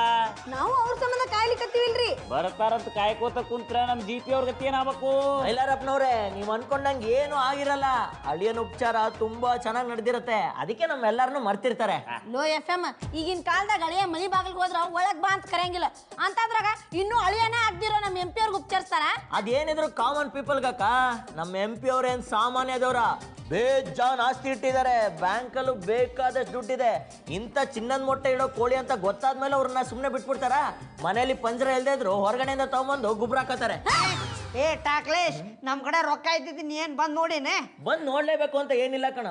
ನಾವು ಅವ್ರ ಸಂಬಂಧ ಕಾಯ್ಲಿಕತ್ತೀವಿಲ್ರಿ. ಬರ್ತಾರಂತ ಕಾಯ್ಕೋತ ಕುಂತ್ರ ನಮ್ GP ಅವ್ರ ಗತಿ ಏನಾಗಬೇಕು? ಮೈಲಾರಪ್ಪನವ್ರೆ, ನೀವ್ ಅನ್ಕೊಂಡಂಗ್ ಏನು ಆಗಿರಲ್ಲ. ಅಳಿಯನ ಉಪಚಾರ ತುಂಬಾ ಚೆನ್ನಾಗಿ ನಡೆದಿರತ್ತೆ, ಅದಕ್ಕೆ ನಮ್ಮೆಲ್ಲಾರನು ಮರ್ತಿರ್ತಾರೆ. ಲೋ FM, ಈಗಿನ ಕಾಲದಾಗ ಅಳಿಯ ಮನಿ ಬಾಗಿಲ್ಗೆ ಹೋದ್ರ ಒಳಗ್ ಬಾ ಅಂತ ಕರೆಯಂಗಿಲ್ಲ. ಅಂತದ್ರಾಗ ಇನ್ನೂ ಅಳಿಯನೇ ಆಗ್ದಿರೋ ನಮ್ MP ಅವ್ರಿಗೆ ಉಪಚರಿಸ್ತಾರ. ಅದೇನಿದ್ರು ಕಾಮನ್ ಪೀಪಲ್ಗಕ್ಕ, ನಮ್ಮ MP ಅವ್ರೇನ್ ಸಾಮಾನ್ಯದವ್ರ. ಬೇಜಾನ್ ಆಸ್ತಿ ಇಟ್ಟಿದ್ದಾರೆ, ಬ್ಯಾಂಕಲ್ಲೂ ಬೇಕಾದಷ್ಟು ದುಡ್ಡಿದೆ. ಇಂಥ ಚಿನ್ನದ ಮೊಟ್ಟೆ ಇಡೋ ಕೋಳಿ ಅಂತ ಗೊತ್ತಾದ್ಮೇಲೆ ಅವ್ರನ್ನ ಸುಮ್ಮನೆ ಬಿಟ್ಬಿಡ್ತಾರ? ಮನೇಲಿ ಪಂಜರ ಇಲ್ದೇ ಇದ್ರು ಹೊರಗಡೆಯಿಂದ ತಗೊಂಬಂದು ಗುಬ್ರ ಹಾಕತಾರೆ. ಏ ಟಾಕ್ಲೇಶ್, ನಮ್ ಕಡೆ ರೊಕ್ಕ ಇದ್ದಿದ್ದೀನಿ ಏನ್ ಬಂದ್ ನೋಡಿನೇ. ಬಂದ್ ನೋಡ್ಲೇಬೇಕು ಅಂತ ಏನಿಲ್ಲ ಕಣ,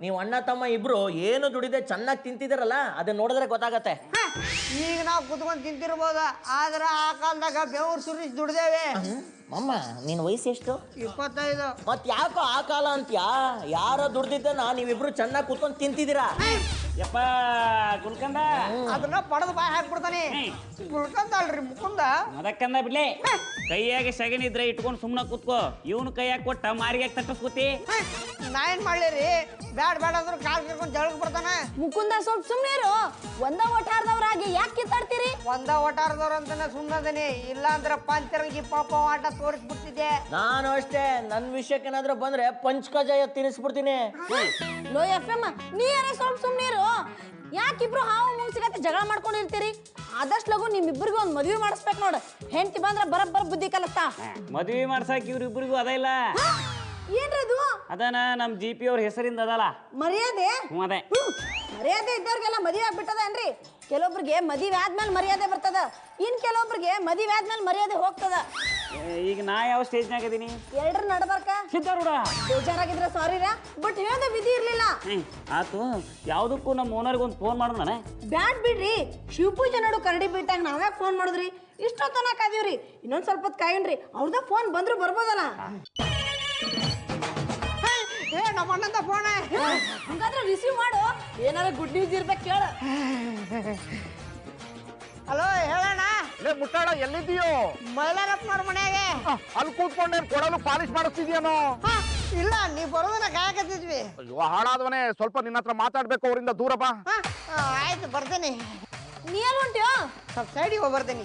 ನೀವು ಅಣ್ಣ ತಮ್ಮ ಇಬ್ರು ಏನು ದುಡಿದೆ ಚೆನ್ನಾಗಿ ತಿಂತಿದಾರಲ್ಲ, ಅದನ್ನ ನೋಡಿದ್ರೆ ಗೊತ್ತಾಗತ್ತೆ. ಈಗ ನಾವು ಕುತ್ಕೊಂಡ್ ತಿಂತಿರ್ಬೋದ, ಆದ್ರ ಆ ಕಾಲದಾಗ ಬೆವರು ಸುರಿಸಿ ದುಡ್ದೇವೆ. ಮಮ್ಮ, ನಿನ್ ವಯಸ್ಸು ಎಷ್ಟು? 25. ಮತ್ ಯಾಕೋ ಆ ಕಾಲ ಅಂತ್ಯಾ? ಯಾರೋ ದುಡ್ದಿದ್ದನ್ನ ನೀವಿಬ್ರು ಚೆನ್ನಾಗಿ ಕುತ್ಕೊಂಡ್ ತಿಂತಿದ್ದೀರಾ. ಯಪ್ಪ ಗುಲ್ಕಂದ, ಅದನ್ನ ಪಡೆದು ಬಾಯ್ ಹಾಕ್ಬಿಡ್ತಾನೆ. ಗುಳ್ಕಂದಲ್ರಿ ಮುಕುಂದ. ಅದಕ್ಕಂದ ಬಿಡ್ಲೆ, ಕೈಯಾಗ ಸಗಣಿ ಇದ್ರೆ ಇಟ್ಕೊಂಡು ಸುಮ್ನ ಕೂತ್ಕೋ. ಇವನು ಕೈಯಾಗ ಕೊಟ್ಟ ಮಾರಿಗೆ ತಟ್ಟಿಸ್ಕೊತಿ. ನಾ ಏನ್ ಮಾಡ್ಲಿರಿ? ಬ್ಯಾಡ್ ಅಂದ್ರು ಕಾಲ್ ಕರ್ಕೊಂಡ್ ಜಳಕ್ ಬರ್ತಾನೆ. ಮುಕುಂದ, ಸ್ವಲ್ಪ ಸುಮ್ನೆ ಇರು. ಒಂದ ಒಟ್ಟಾರ್ದವ್ರಾಗಿ ಯಾಕೆ ಕಿತ್ತಾಡ್ತೀರಿ? ಒಂದ ಒಟಾರದವ್ರ ಅಂತಾನೆ ಸುಮ್ಮನದನಿ, ಇಲ್ಲ ಅಂದ್ರೆ ಪಂಚರಂಗಿ ಪಾಪ ಆಟ ತೋರಿಸ್ಬಿಡ್ತಿದ್ದೆ. ನಾನು ಅಷ್ಟೇ, ನನ್ ವಿಷಯಕ್ಕೇನಾದ್ರೂ ಬಂದ್ರೆ ಪಂಚಕಜಾಯ ತಿನ್ನಿಸ್ಬಿಡ್ತೀನಿ. ಲೋ FM, ನೀ ಯಾರೇ ಸ್ವಲ್ಪ ಸುಮ್ನೆ ಇರು. ಯಾಕಿಬ್ರು ಹಾವು ಮುಂಗ್ಸಿಗತ್ತೆ ಜಗಳ ಮಾಡ್ಕೊಂಡಿರ್ತೀರಿ? ಆದಷ್ಟು ಲಗು ನಿಮ್ಮಿಬ್ಬರಿಗೂ ಒಂದ್ ಮದ್ವೆ ಮಾಡಿಸ್ಬೇಕು ನೋಡು. ಹೆಂಡತಿ ಬಂದ್ರೆ ಬರಬ್ಬರ ಬುದ್ಧಿ ಕಲಸ್ತಾ. ಮದ್ವಿ ಮಾಡ್ಸಾಕ ಇವ್ರಿಬ್ರಿಗೂ ಅದ ಇಲ್ಲ. ಏನ್ರದು? ಅದನ ನಮ್ GP ಅವ್ರ ಹೆಸರಿಂದ ಅದಲ್ಲ ಮರ್ಯಾದೆ. ಅದೇ ಮರ್ಯಾದೆ ಇದ್ದವ್ರಿಗೆಲ್ಲ ಮದುವೆ ಆಗ್ಬಿಟ್ಟದೇನ್ರಿ? ಕೆಲವೊಬ್ರಿಗೆ ಮದುವೆ ಆದ್ಮೇಲೆ ಮರ್ಯಾದೆ ಬರ್ತದ, ಇನ್ ಕೆಲವೊಬ್ರಿಗೆ ಮದುವೆ ಆದ್ಮೇಲೆ ಮರ್ಯಾದೆ ಹೋಗ್ತದ. ಈಗ ನಾ ಯಾವ ಸ್ಟೇಜ್ನಾಗ ಇದೀನಿ? ಎರಡರ ನಡ್ಬರ್ಕ ಸಿದ್ಧಾರೂಢ. ಬೇಜಾರಾಗಿದ್ರೆ ಸಾರಿ ರಾ, ಬಟ್ ಹೇಳ್ದೆ ವಿಧಿ ಇರ್ಲಿಲ್ಲ. ಆತು, ಯಾವ್ದಕ್ಕೂ ನಮ್ಮ ಓನರ್ಗೆ ಒಂದು ಫೋನ್ ಮಾಡೋಣ. ಬ್ಯಾಡ್ ಬಿಡ್ರಿ, ಶಿವಪೂಜೆ ನೋಡು ಕರಡಿ ಬೀಟಾಗ ನಾವ್ಯಾಕ ಫೋನ್ ಮಾಡಿದ್ರಿ? ಇಷ್ಟೊತ್ತನ ಕಾದೀವ್ರಿ, ಇನ್ನೊಂದ್ ಸ್ವಲ್ಪ ಹೊತ್ತು ಕಾಯನ್ರಿ. ಅವ್ರದ ಫೋನ್ ಬಂದ್ರು ಬರ್ಬೋದಲ್ಲ. ಏ ನಮ್ಮ ಅಣ್ಣಂದ ಫೋನ್. ಹಂಗಾದ್ರೆ ರಿಸೀವ್ ಮಾಡು, ಏನಾರ ಗುಡ್ ನ್ಯೂಸ್ ಇರ್ಬೇಕು ಕೇಳ. ಹಲೋ ಹೇಳಣ್ಣ. ಲೇ ಮುಟ್ಟಾಳ ಎಲ್ಲಿದ್ದೀಯೋ? ಮೈಲಾರಪ್ಪನವ್ರ ಮನೆಯಾಗೆ. ಅಲ್ಲಿ ಕೂತ್ಕೊಂಡೇನ್ ಕೊಡಲು ಪಾಲಿಶ್ ಮಾಡಿಸ್ತಿದ್ಯಾನೋ? ಇಲ್ಲ, ನೀ ಬರೋದನ್ನ ಕಾಯಕತ್ತಿದ್ವಿ. ಅಯ್ಯೋ ಹಾಳಾದವನೇ, ಸ್ವಲ್ಪ ನಿನ್ನ ಹತ್ರ ಮಾತಾಡ್ಬೇಕು, ಅವರಿಂದ ದೂರ ಬಾ. ಆಯ್ತು ಬರ್ತೇನೆ. ನೀ ಎಲ್ಲಿ ಹೊಂಟಿಯೋ? ಸ್ವಲ್ಪ ಸೈಡಿಗೆ ಹೋಗಿ ಬರ್ತೀನಿ.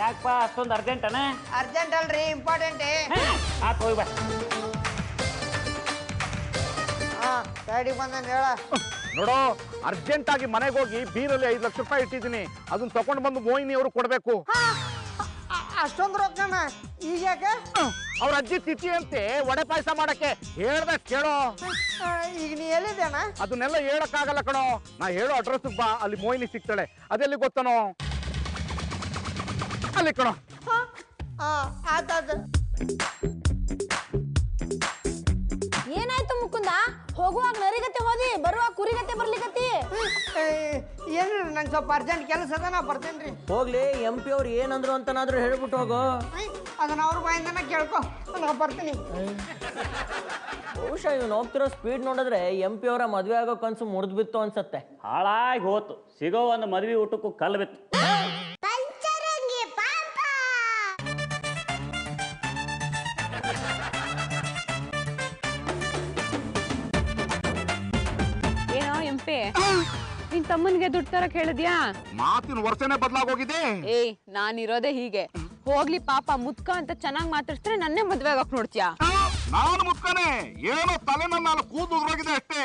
ಯಾಕಪ್ಪ ಅಷ್ಟೊಂದು ಅರ್ಜೆಂಟನ? ಅರ್ಜೆಂಟ್ ಅಲ್ರಿ, ಇಂಪಾರ್ಟೆಂಟೇ. ಆತ್ ಹೋಗಿ ಬಾ. ಸೈಡಿಗೆ ಬಂದೇನು ಹೇಳ. ನೋಡೋ, ಅರ್ಜೆಂಟ್ ಆಗಿ ಮನೆಗೆ ಹೋಗಿ ಬೀರಲ್ಲಿ 5 ಲಕ್ಷ ರೂಪಾಯಿ ಇಟ್ಟಿದ್ದೀನಿ, ಅದನ್ನ ತಗೊಂಡು ಬಂದು ಮೋಹಿನಿ ಅವರು ಕೊಡ್ಬೇಕು. ಅಷ್ಟೊಂದು ರೊಕ್ಕನ ಈಗ ಯಾಕೆ? ಅವ್ರ ಅಜ್ಜಿ ತಿಥಿ ಅಂತೆ ವಡೆ ಪಾಯಸ ಮಾಡಕ್ಕೆ ಹೇಳ್ದೆ ಕೇಳೋ. ಈಗ ನೀ ಎಲ್ಲಿದ್ದೇನ? ಅದನ್ನೆಲ್ಲ ಹೇಳಕ್ಕಾಗಲ್ಲ ಕಣೋ. ನಾ ಹೇಳೋ ಅಡ್ರೆಸ್ ಬಾ, ಅಲ್ಲಿ ಮೋಹಿನಿ ಸಿಗ್ತಾಳೆ. ಅದೆಲ್ಲಿ ಗೊತ್ತನೋ? ಅಲ್ಲಿ ಕಣೋ. ಆತಾತ. ಏನಾಯ್ತು ಮುಕುಂದ? ಹೋಗುವಾಗ ನರಿಗತ್ತೆ ಹೋದಿ, ಬರುವಾಗ ಕುರಿಗತ್ತೆ ಬರ್ಲಿಕತ್ತಿ. ಏನ್ರಿ, ನಂಗೆ ಸ್ವಲ್ಪ ಅರ್ಜೆಂಟ್ ಕೆಲಸ ಅದ, ನಾ ಬರ್ತೇನ್ರಿ. ಹೋಗ್ಲಿ, MP ಅವ್ರು ಏನಂದ್ರು ಅಂತನಾದ್ರೂ ಹೇಳ್ಬಿಟ್ಟು ಹೋಗು. ಅದನ್ನ ಅವ್ರ ಬಾಯಿಂದನ ಕೇಳ್ಕೊ, ನಾ ಬರ್ತೀನಿ. ಬಹುಶಃ ಇವ್ನು ಹೋಗ್ತಿರೋ ಸ್ಪೀಡ್ ನೋಡಿದ್ರೆ MP ಅವರ ಮದುವೆ ಆಗೋ ಕನ್ಸು ಮುರಿದು ಬಿತ್ತು ಅನ್ಸತ್ತೆ. ಹಾಳಾಗಿ ಹೋತು. ಸಿಗೋ ಒಂದು ಮದ್ವೆ ಊಟಕ್ಕೂ ಕಲ್ಲು ಬಿತ್ತು. ಏನೋ ಎಂಪೆ, ನಿನ್ ತಮ್ಮನ್ಗೆ ದುಡ್ಡು ತರಕ್ ಹೇಳಿದ್ಯಾ? ಮಾತಿನ ವರ್ಷನೇ ಬದಲಾಗೋಗಿದೆ. ಏಯ್, ನಾನಿರೋದೇ ಹೀಗೆ. ಹೋಗ್ಲಿ ಪಾಪ ಮುದ್ಕ ಅಂತ ಚೆನ್ನಾಗ್ ಮಾತಾಡ್ತಾರೆ, ನನ್ನೇ ಮದ್ವೆ ಆಗಕ್ ನೋಡ್ತೀಯಾ? ನಾನು ಮುತ್ಕನೆ ಏನೋ ತಲೆ ಮೇಲೆ 4 ಕೂದಲು ಉದುರೋಗಿದೆ ಅಷ್ಟೇ.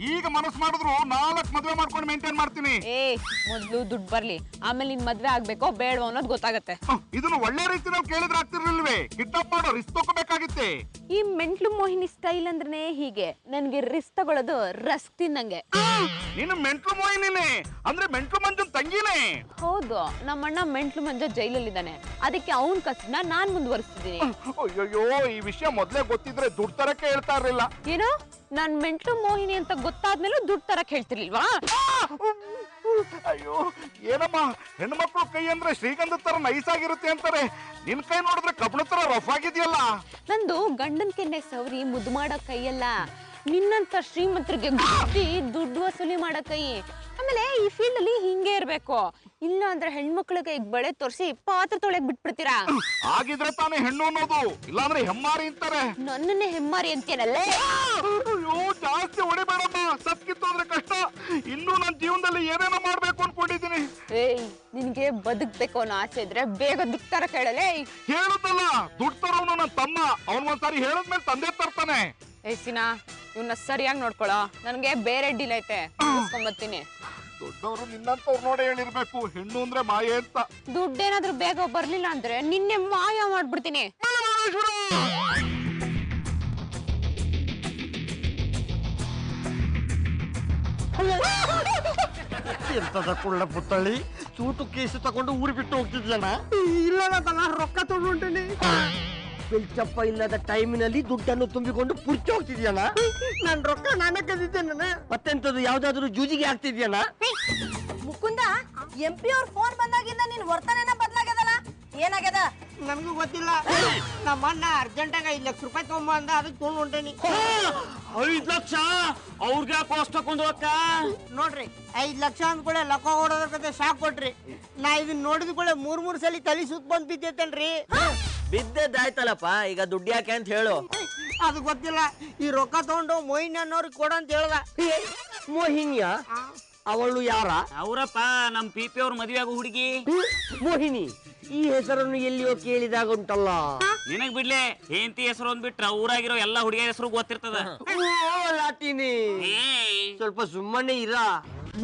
ಈಗ ಮನಸ್ಸು ಮಾಡಿದ್ರು 4 ಮದುವೆ ಮಾಡ್ಕೊಂಡು ಮೇಂಟೈನ್ ಮಾಡ್ತೀನಿ. ಏಯ್, ಮೊದ್ಲು ದುಡ್ಡು ಬರ್ಲಿ, ಆಮೇಲೆ ನಿನ್ ಮದ್ವೆ ಆಗ್ಬೇಕೋ ಬೇಡವೋ ಅನ್ನೋದು ಗೊತ್ತಾಗತ್ತೆ. ಇದನ್ನು ಒಳ್ಳೆ ರೀತಿಯಲ್ಲಿ ಕೇಳಿದ್ರೆ ಆಗ್ತಿರ್ಲಿಲ್ವೇ? ಕಿಡ್ನಾಪ್ ಮಾಡೋ ರಿಸ್ಕ್ ತಗೋಬೇಕಾಗಿತ್ತೆ. ಈ ಮೆಂಟ್ಲು ಮೋಹಿನಿ ಸ್ಟೈಲ್ ಅಂದ್ರೆ ಹೀಗೆ, ನನ್ಗೆ ರಿಸ್ಕ್ ತಗೊಳ್ಳೋದು ರಸ್ಕ್ ತಿನ್ನಂಗೆ. ನೀನು ಮೆಂಟ್ಲು ಮೋಹಿನಿನೇ ಅಂದ್ರೆ ಮೆಂಟ್ಲು ಮಂಜನ್ ತಂಗಿನೇ? ಹೌದು, ನಮ್ಮಣ್ಣ ಮೆಂಟ್ಲು ಮಂಜ ಜೈಲಲ್ಲಿದ್ದಾನೆ, ಅದಕ್ಕೆ ಅವನ್ ಕಸನ ನಾನ್ ಮುಂದುವರಿಸ್ತಿದ್ದೀನಿ. ಅಯ್ಯೋ, ಈ ವಿಷಯ ಮೊದ್ಲೇ ಗೊತ್ತಿದ್ರೆ ದುಡ್ಡು ತರಕ್ಕೆ ಹೇಳ್ತಾ ಇರ್ಲಿಲ್ಲ. ಏನು, ನಾನ್ ಮೆಂಟ್ಲು ಮೋಹಿನಿ ಅಂತ ಗೊತ್ತಾದ್ಮೇಲೂ ದುಡ್ಡು ತರಕ್ ಹೇಳ್ತಿರ್ಲಿಲ್ವಾ? ಅಯ್ಯೋ ಏನಮ್ಮ, ಹೆಣ್ಮಕ್ಳು ಕೈ ಅಂದ್ರೆ ಶ್ರೀಗಂಧ ತರ ನೈಸ್ ಆಗಿರುತ್ತೆ ಅಂತಾರೆ. ನಿನ್ ಕೈ ನೋಡಿದ್ರೆ ಕಬ್ಬಣ ತರ ರಫ್ ಆಗಿದೆಯಲ್ಲ. ನಂದು ಗಂಡನ್ ಕೆನ್ನೆ ಸವರಿ ಮುದ್ದು ಮಾಡೋ ಕೈಯಲ್ಲ, ನಿನ್ನಂತ ಶ್ರೀಮಂತರಿಗೆ ಗುದ್ದಿ ದುಡ್ಡು ವಸೂಲಿ ಮಾಡೋ ಕೈ. ಆಮೇಲೆ ಈ ಫೀಲ್ಡ್ ಅಲ್ಲಿ ಹಿಂಗೆ ಇರ್ಬೇಕು, ಇಲ್ಲ ಅಂದ್ರೆ ಹೆಣ್ಮಕ್ಳಿಗೆ ಈಗ ಬಳೆ ತೋರಿಸಿ ಪಾತ್ರ ತೊಳೆಗ್ ಬಿಟ್ಬಿಡ್ತೀರಾ. ಆಗಿದ್ರೆ ತಾನೇ ಹೆಣ್ಣು ಅನ್ನೋದು, ಇಲ್ಲಾಂದ್ರೆ ಹೆಮ್ಮಾರಿ ಅಂತಾರೆ. ನನ್ನನ್ನೇ ಹೆಮ್ಮಾರಿ ಅಂತೇನಲ್ಲೇ? ಅಯ್ಯೋ ಜಾಸ್ತಿ ಹೊಡಿಬೇಡಮ್ಮ, ಸತ್ಕಿತ್ತೋದ್ರೆ ಕಷ್ಟ. ಇನ್ನು ನನ್ನ ಜೀವನದಲ್ಲಿ ಏನೇನೋ ಮಾಡ್ಬೇಕು ಅನ್ಕೊಂಡಿದ್ದೀನಿ. ಏಯ್, ನಿನ್ಗೆ ಬದುಕ್ಬೇಕು ಅನ್ನೋ ಆಸೆ ಇದ್ರೆ ಬೇಗ ದುಡ್ಡು ತರ ಕೇಳಲೇ. ಹೇಳುದಲ್ಲ, ದುಡ್ಡು ತರೋನು ನನ್ನ ತಮ್ಮ, ಅವನ್ಗೊಂದ್ಸಾರಿ ಹೇಳದ್ಮೇಲೆ ತಂದೆ ತರ್ತಾನೆ. ಏಯ್ ಸಿನಾ, ಇವನ್ನ ಸರಿಯಾಗಿ ನೋಡ್ಕೊಳೋ, ನನ್ಗೆ ಬೇರೆ ಡೀಲ್ ಐತೆ, ಬರ್ತೀನಿ. ದೊಡ್ಡವರು ನಿನ್ನಂತವ್ರು ನೋಡಿ ಹೇಳಿರ್ಬೇಕು, ಹೆಣ್ಣು ಅಂದ್ರೆ ಮಾಯೆ ಅಂತ. ದುಡ್ಡೇನಾದ್ರೂ ಬೇಗ ಬರ್ಲಿಲ್ಲ ಅಂದ್ರೆ ನಿನ್ನೆ ಮಾಯ ಮಾಡ್ಬಿಡ್ತೀನಿ. ಎಂತದ ಕುಳ್ಳ ಪುತ್ತಳಿ, ಸೂಟು ಕೇಸು ತಗೊಂಡು ಊರು ಬಿಟ್ಟು ಹೋಗ್ತಿದ್ಯಣ್ಣ? ಇಲ್ಲ, ನಾನು ರೊಕ್ಕ ತಗೊಂಡಿನಿ. ಬೆಳ್ಚಪ್ಪ ಇಲ್ಲದ ಟೈಮಿನಲ್ಲಿ ದುಡ್ಡನ್ನು ತುಂಬಿಕೊಂಡು ಪುರ್ಚಿ ಹೋಗ್ತಿದ್ಯಣ್ಣ? ನನ್ ರೊಕ್ಕ ನಾನೇ ಕದಿದ್ದೇನೆ. ಮತ್ತೆಂತದ್ದು ಯಾವ್ದಾದ್ರು ಜೂಜಿಗೆ ಆಗ್ತಿದ್ಯಣ್ಣ? ಮುಕುಂದ, MP ಅವ್ರ ಫೋನ್ ಬಂದಾಗಿಂದ ನಿನ್ ವರ್ತನೆನ ಬದಲಾಗ್ಯದಲ್ಲ, ಏನಾಗ್ಯದ? ನನ್ಗೂ ಗೊತ್ತಿಲ್ಲ. ನಮ್ಮ ಅಣ್ಣ ಅರ್ಜೆಂಟಾಗ 5 ಲಕ್ಷ ರೂಪಾಯಿ ತಗೊಂಬ ಅಂದ, ಅದಕ್ಕೆ ತಗೊಂಡು ಹೊಂಟೇನಿ. 5 ಲಕ್ಷ ಅವ್ರಿಗೆ ಯಾಕೆ ಅಷ್ಟೊಂದು ರೊಕ್ಕ? ನೋಡ್ರಿ, 5 ಲಕ್ಷ ಅಂದ್ಕೊಳ್ಳೆ ಲಕ್ಕ ಓಡೋದ್ರ ಕತೆ ಶಾಕ್ ಕೊಟ್ರಿ. ನಾ ಇದನ್ನ ನೋಡಿದ ಕೂಡ 3 ಸಲ ತಲೆ ಸುತ್ತ ಬಂದ್ ಬಿದ್ದೈತೇನ್ರಿ. ಬಿದ್ದದ್ದಾಯ್ತಲ್ಲಪ್ಪ, ಈಗ ದುಡ್ಡು ಯಾಕೆ ಅಂತ ಹೇಳು. ಅದು ಗೊತ್ತಿಲ್ಲ. ಈ ರೊಕ್ಕ ತಗೊಂಡು ಮೋಹಿನಿ ಅನ್ನೋರಿಗೆ ಕೊಡ ಅಂತ ಹೇಳ್ದ. ಮೋಹಿನಿಯ? ಅವಳು ಯಾರ? ಅವರಪ್ಪ ನಮ್ PP ಅವ್ರ ಮದ್ವೆ ಆಗೋ ಹುಡುಗಿ. ಮೋಹಿನಿ, ಈ ಹೆಸರನ್ನು ಎಲ್ಲಿಯೋ ಕೇಳಿದಾಗ ಉಂಟಲ್ಲ. ನಿನಗ್ ಬಿಡ್ಲೆ, ಹೆಂಡತಿ ಹೆಸರು ಅಂದ್ಬಿಟ್ರ ಊರಾಗಿರೋ ಎಲ್ಲಾ ಹುಡುಗಿಯ ಹೆಸರು ಗೊತ್ತಿರ್ತದ. ಲಾಟಿನಿ, ಸ್ವಲ್ಪ ಸುಮ್ಮನೆ ಇರ.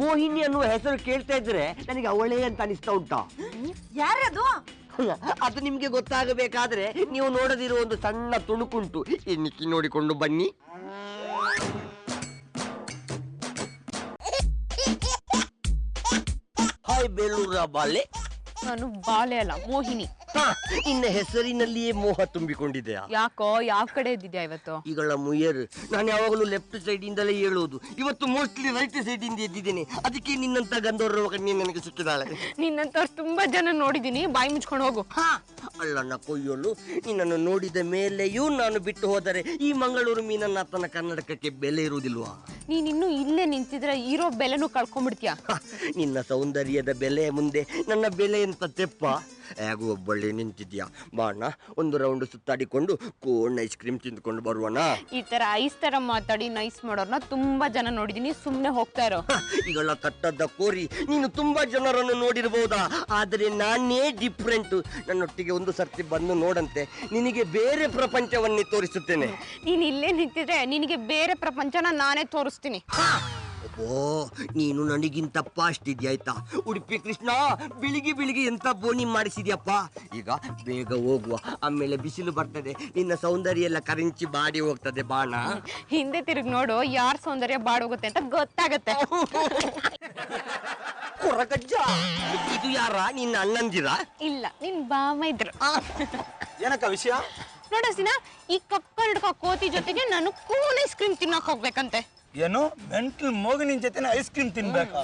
ಮೋಹಿನಿ ಅನ್ನುವ ಹೆಸರು ಕೇಳ್ತಾ ಇದ್ರೆ ನನಗೆ ಅವಳೇ ಅಂತ ಅನಿಸ್ತಾ ಉಂಟಾ? ಯಾರದು? ಅದು ನಿಮ್ಗೆ ಗೊತ್ತಾಗಬೇಕಾದ್ರೆ ನೀವು ನೋಡದಿರೋ ಒಂದು ಸಣ್ಣ ತುಣುಕುಂಟು, ಎನ್ನಿಕ್ಕಿ ನೋಡಿಕೊಂಡು ಬನ್ನಿ. ಹಾಯ್ ಬೇಲೂರ ಬಾಲೆ. ನಾನು ಬಾಲೆ ಅಲ್ಲ, ಮೋಹಿನಿ. ನಿನ್ನ ಹೆಸರಿನಲ್ಲಿಯೇ ಮೋಹ ತುಂಬಿಕೊಂಡಿದೆಯಾ? ಯಾಕೋ, ಯಾವ ಕಡೆ ಇದ್ದಿದ್ಯಾ ಇವತ್ತು? ಈಗಳ ಮುಯ್ಯರ್, ನಾನು ಯಾವಾಗಲೂ ಲೆಫ್ಟ್ ಸೈಡ್ ಇಂದಲೇ ಹೇಳೋದು. ಇವತ್ತು ಮೋಸ್ಟ್ಲಿ ರೈಟ್ ಸೈಡ್ ಇಂದ ಎದ್ದಿದ್ದೇನೆ, ಅದಕ್ಕೆ ನಿನ್ನಂತ ಗಂಧರ್ವ ಕನ್ಯೆ ನನಗೆ ಸಿಕ್ಕಿದಾಳೆ. ನಿನ್ನಂತವ್ರು ತುಂಬಾ ಜನ ನೋಡಿದೀನಿ, ಬಾಯಿ ಮುಚ್ಕೊಂಡು ಹೋಗು. ಅಳ್ಳನ್ನ ಕೊಯ್ಯಲು ನಿನ್ನನ್ನು ನೋಡಿದ ಮೇಲೆಯೂ ನಾನು ಬಿಟ್ಟು ಹೋದರೆ ಈ ಮಂಗಳೂರು ಮೀನನ್ನ ತನ್ನ ಕನ್ನಡಕಕ್ಕೆ ಬೆಲೆ ಇರುವುದಿಲ್ವಾ? ನೀನಿನ್ನು ಇಲ್ಲೇ ನಿಂತಿದ್ರೆ ಇರೋ ಬೆಲೆನೂ ಕಳ್ಕೊಂಡ್ಬಿಡ್ತೀಯ. ನಿನ್ನ ಸೌಂದರ್ಯದ ಬೆಲೆ ಮುಂದೆ ನನ್ನ ಬೆಲೆ ಅಂತ ತೆಪ್ಪ. ಹೇಗೂ ಒಬ್ಬಳ್ಳಿ ನಿಂತಿದ್ಯಾ, ಬಾಣ ಒಂದು ರೌಂಡ್ ಸುತ್ತಾಡಿಕೊಂಡು ಕೋನ್ ಐಸ್ ಕ್ರೀಮ್ ತಿಂದ್ಕೊಂಡು ಬರುವಣ. ಈ ತರ ಐಸ್ ತರ ಮಾತಾಡಿ ನೈಸ್ ಮಾಡೋರ್ನ ತುಂಬಾ ಜನ ನೋಡಿದೀನಿ, ಸುಮ್ನೆ ಹೋಗ್ತಾ ಇರೋ. ಈಗಳ ಕಟ್ಟದ ಕೋರಿ ನೀನು ತುಂಬಾ ಜನರನ್ನು ನೋಡಿರ್ಬಹುದಾ, ಆದರೆ ನಾನೇ ಡಿಫ್ರೆಂಟ್. ನನ್ನೊಟ್ಟಿಗೆ ಒಂದು ಸರ್ತಿ ಬಂದು ನೋಡಂತೆ, ನಿನಗೆ ಬೇರೆ ಪ್ರಪಂಚವನ್ನೇ ತೋರಿಸುತ್ತೇನೆ. ನೀನ್ ಇಲ್ಲೇ ನಿಂತಿದ್ರೆ ನಿನಗೆ ಬೇರೆ ಪ್ರಪಂಚನ ನಾನೇ ತೋರಿಸ್ತೀನಿ. ಓ, ನೀನು ನನಗಿಂತ ಫಾಸ್ಟ್ ಇದೆಯಾ ಆಯ್ತಾ? ಉಡುಪಿ ಕೃಷ್ಣ, ಬೆಳಿಗ್ಗೆ ಎಂತ ಬೋನಿ ಮಾಡಿಸಿದ್ಯಪ್ಪ. ಈಗ ಬೇಗ ಹೋಗುವ, ಆಮೇಲೆ ಬಿಸಿಲು ಬರ್ತದೆ, ನಿನ್ನ ಸೌಂದರ್ಯ ಎಲ್ಲ ಕರಿಂಚಿ ಬಾಡಿ ಹೋಗ್ತದೆ. ಬಾಣ ಹಿಂದೆ ತಿರುಗಿ ನೋಡು, ಯಾರ್ ಸೌಂದರ್ಯ ಬಾಡೋಗುತ್ತೆ ಅಂತ ಗೊತ್ತಾಗತ್ತೆ. ಕೊರಗಜ್ಜ, ಇದು ಯಾರ? ನಿನ್ನ ಅಣ್ಣಂದಿರ? ಇಲ್ಲ, ನಿನ್ ಬಾಮ ಇದ್ರು. ಏನಕ್ಕ ವಿಷಯ? ನೋಡಸಿನ, ಈ ಕಪ್ಪ ಹಿಡ್ಕೋ ಕೋತಿ ಜೊತೆಗೆ ನಾನು ಕೂಲ್ ಐಸ್ ಕ್ರೀಮ್ ತಿನ್ನಕ್ ಹೋಗ್ಬೇಕಂತೆ. ಏನು ಮೆಂಟಲ್ ಮೋಗಿನ ಜೊತೆ ಐಸ್ ಕ್ರೀಮ್ ತಿನ್ಬೇಕಾ?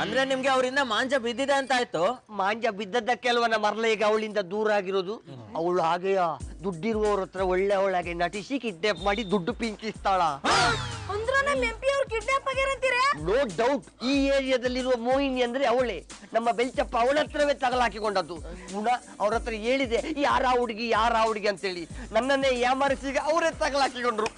ಅಂದ್ರೆ ನಿಮ್ಗೆ ಅವರಿಂದ ಮಾಂಜ ಬಿದ್ದಿದೆ ಅಂತ ಆಯ್ತು. ಮಾಂಜ ಬಿದ್ದದ್ದಕ್ಕೆ ಅಲ್ವನ ಮರಳ ಈಗ ಅವಳಿಂದ ದೂರ ಆಗಿರೋದು. ಅವಳು ಹಾಗೆಯ ದುಡ್ಡಿರುವವ್ರ ಹತ್ರ ಒಳ್ಳೆ ಅವಳಾಗೆ ನಟಿಸಿ ಕಿಡ್ನಾಪ್ ಮಾಡಿ ದುಡ್ಡು ಪಿಂಕಿಸ್ತಾಳ. ಅಂದ್ರೆ ನಮ್ಮ MP ಅವ್ರು ಕಿಡ್ನಾಪ್ ಆಗ್ಯಾರಂತೀರಾ? ನೋ ಡೌಟ್, ಈ ಏರಿಯಾದಲ್ಲಿರುವ ಮೋಹಿನಿ ಅಂದ್ರೆ ಅವಳೇ. ನಮ್ಮ ಬೆಲ್ಚಪ್ಪ ಅವಳ ಹತ್ರವೇ ತಗಲಾಕಿಕೊಂಡದ್ದು. ಪುನಃ ಅವ್ರ ಹತ್ರ ಹೇಳಿದೆ ಯಾರ ಹುಡುಗಿ ಅಂತೇಳಿ, ನನ್ನನ್ನೇ ಯಾಮರಿಸಿ ಅವರೇ ತಗಲಾಕಿಕೊಂಡ್ರು.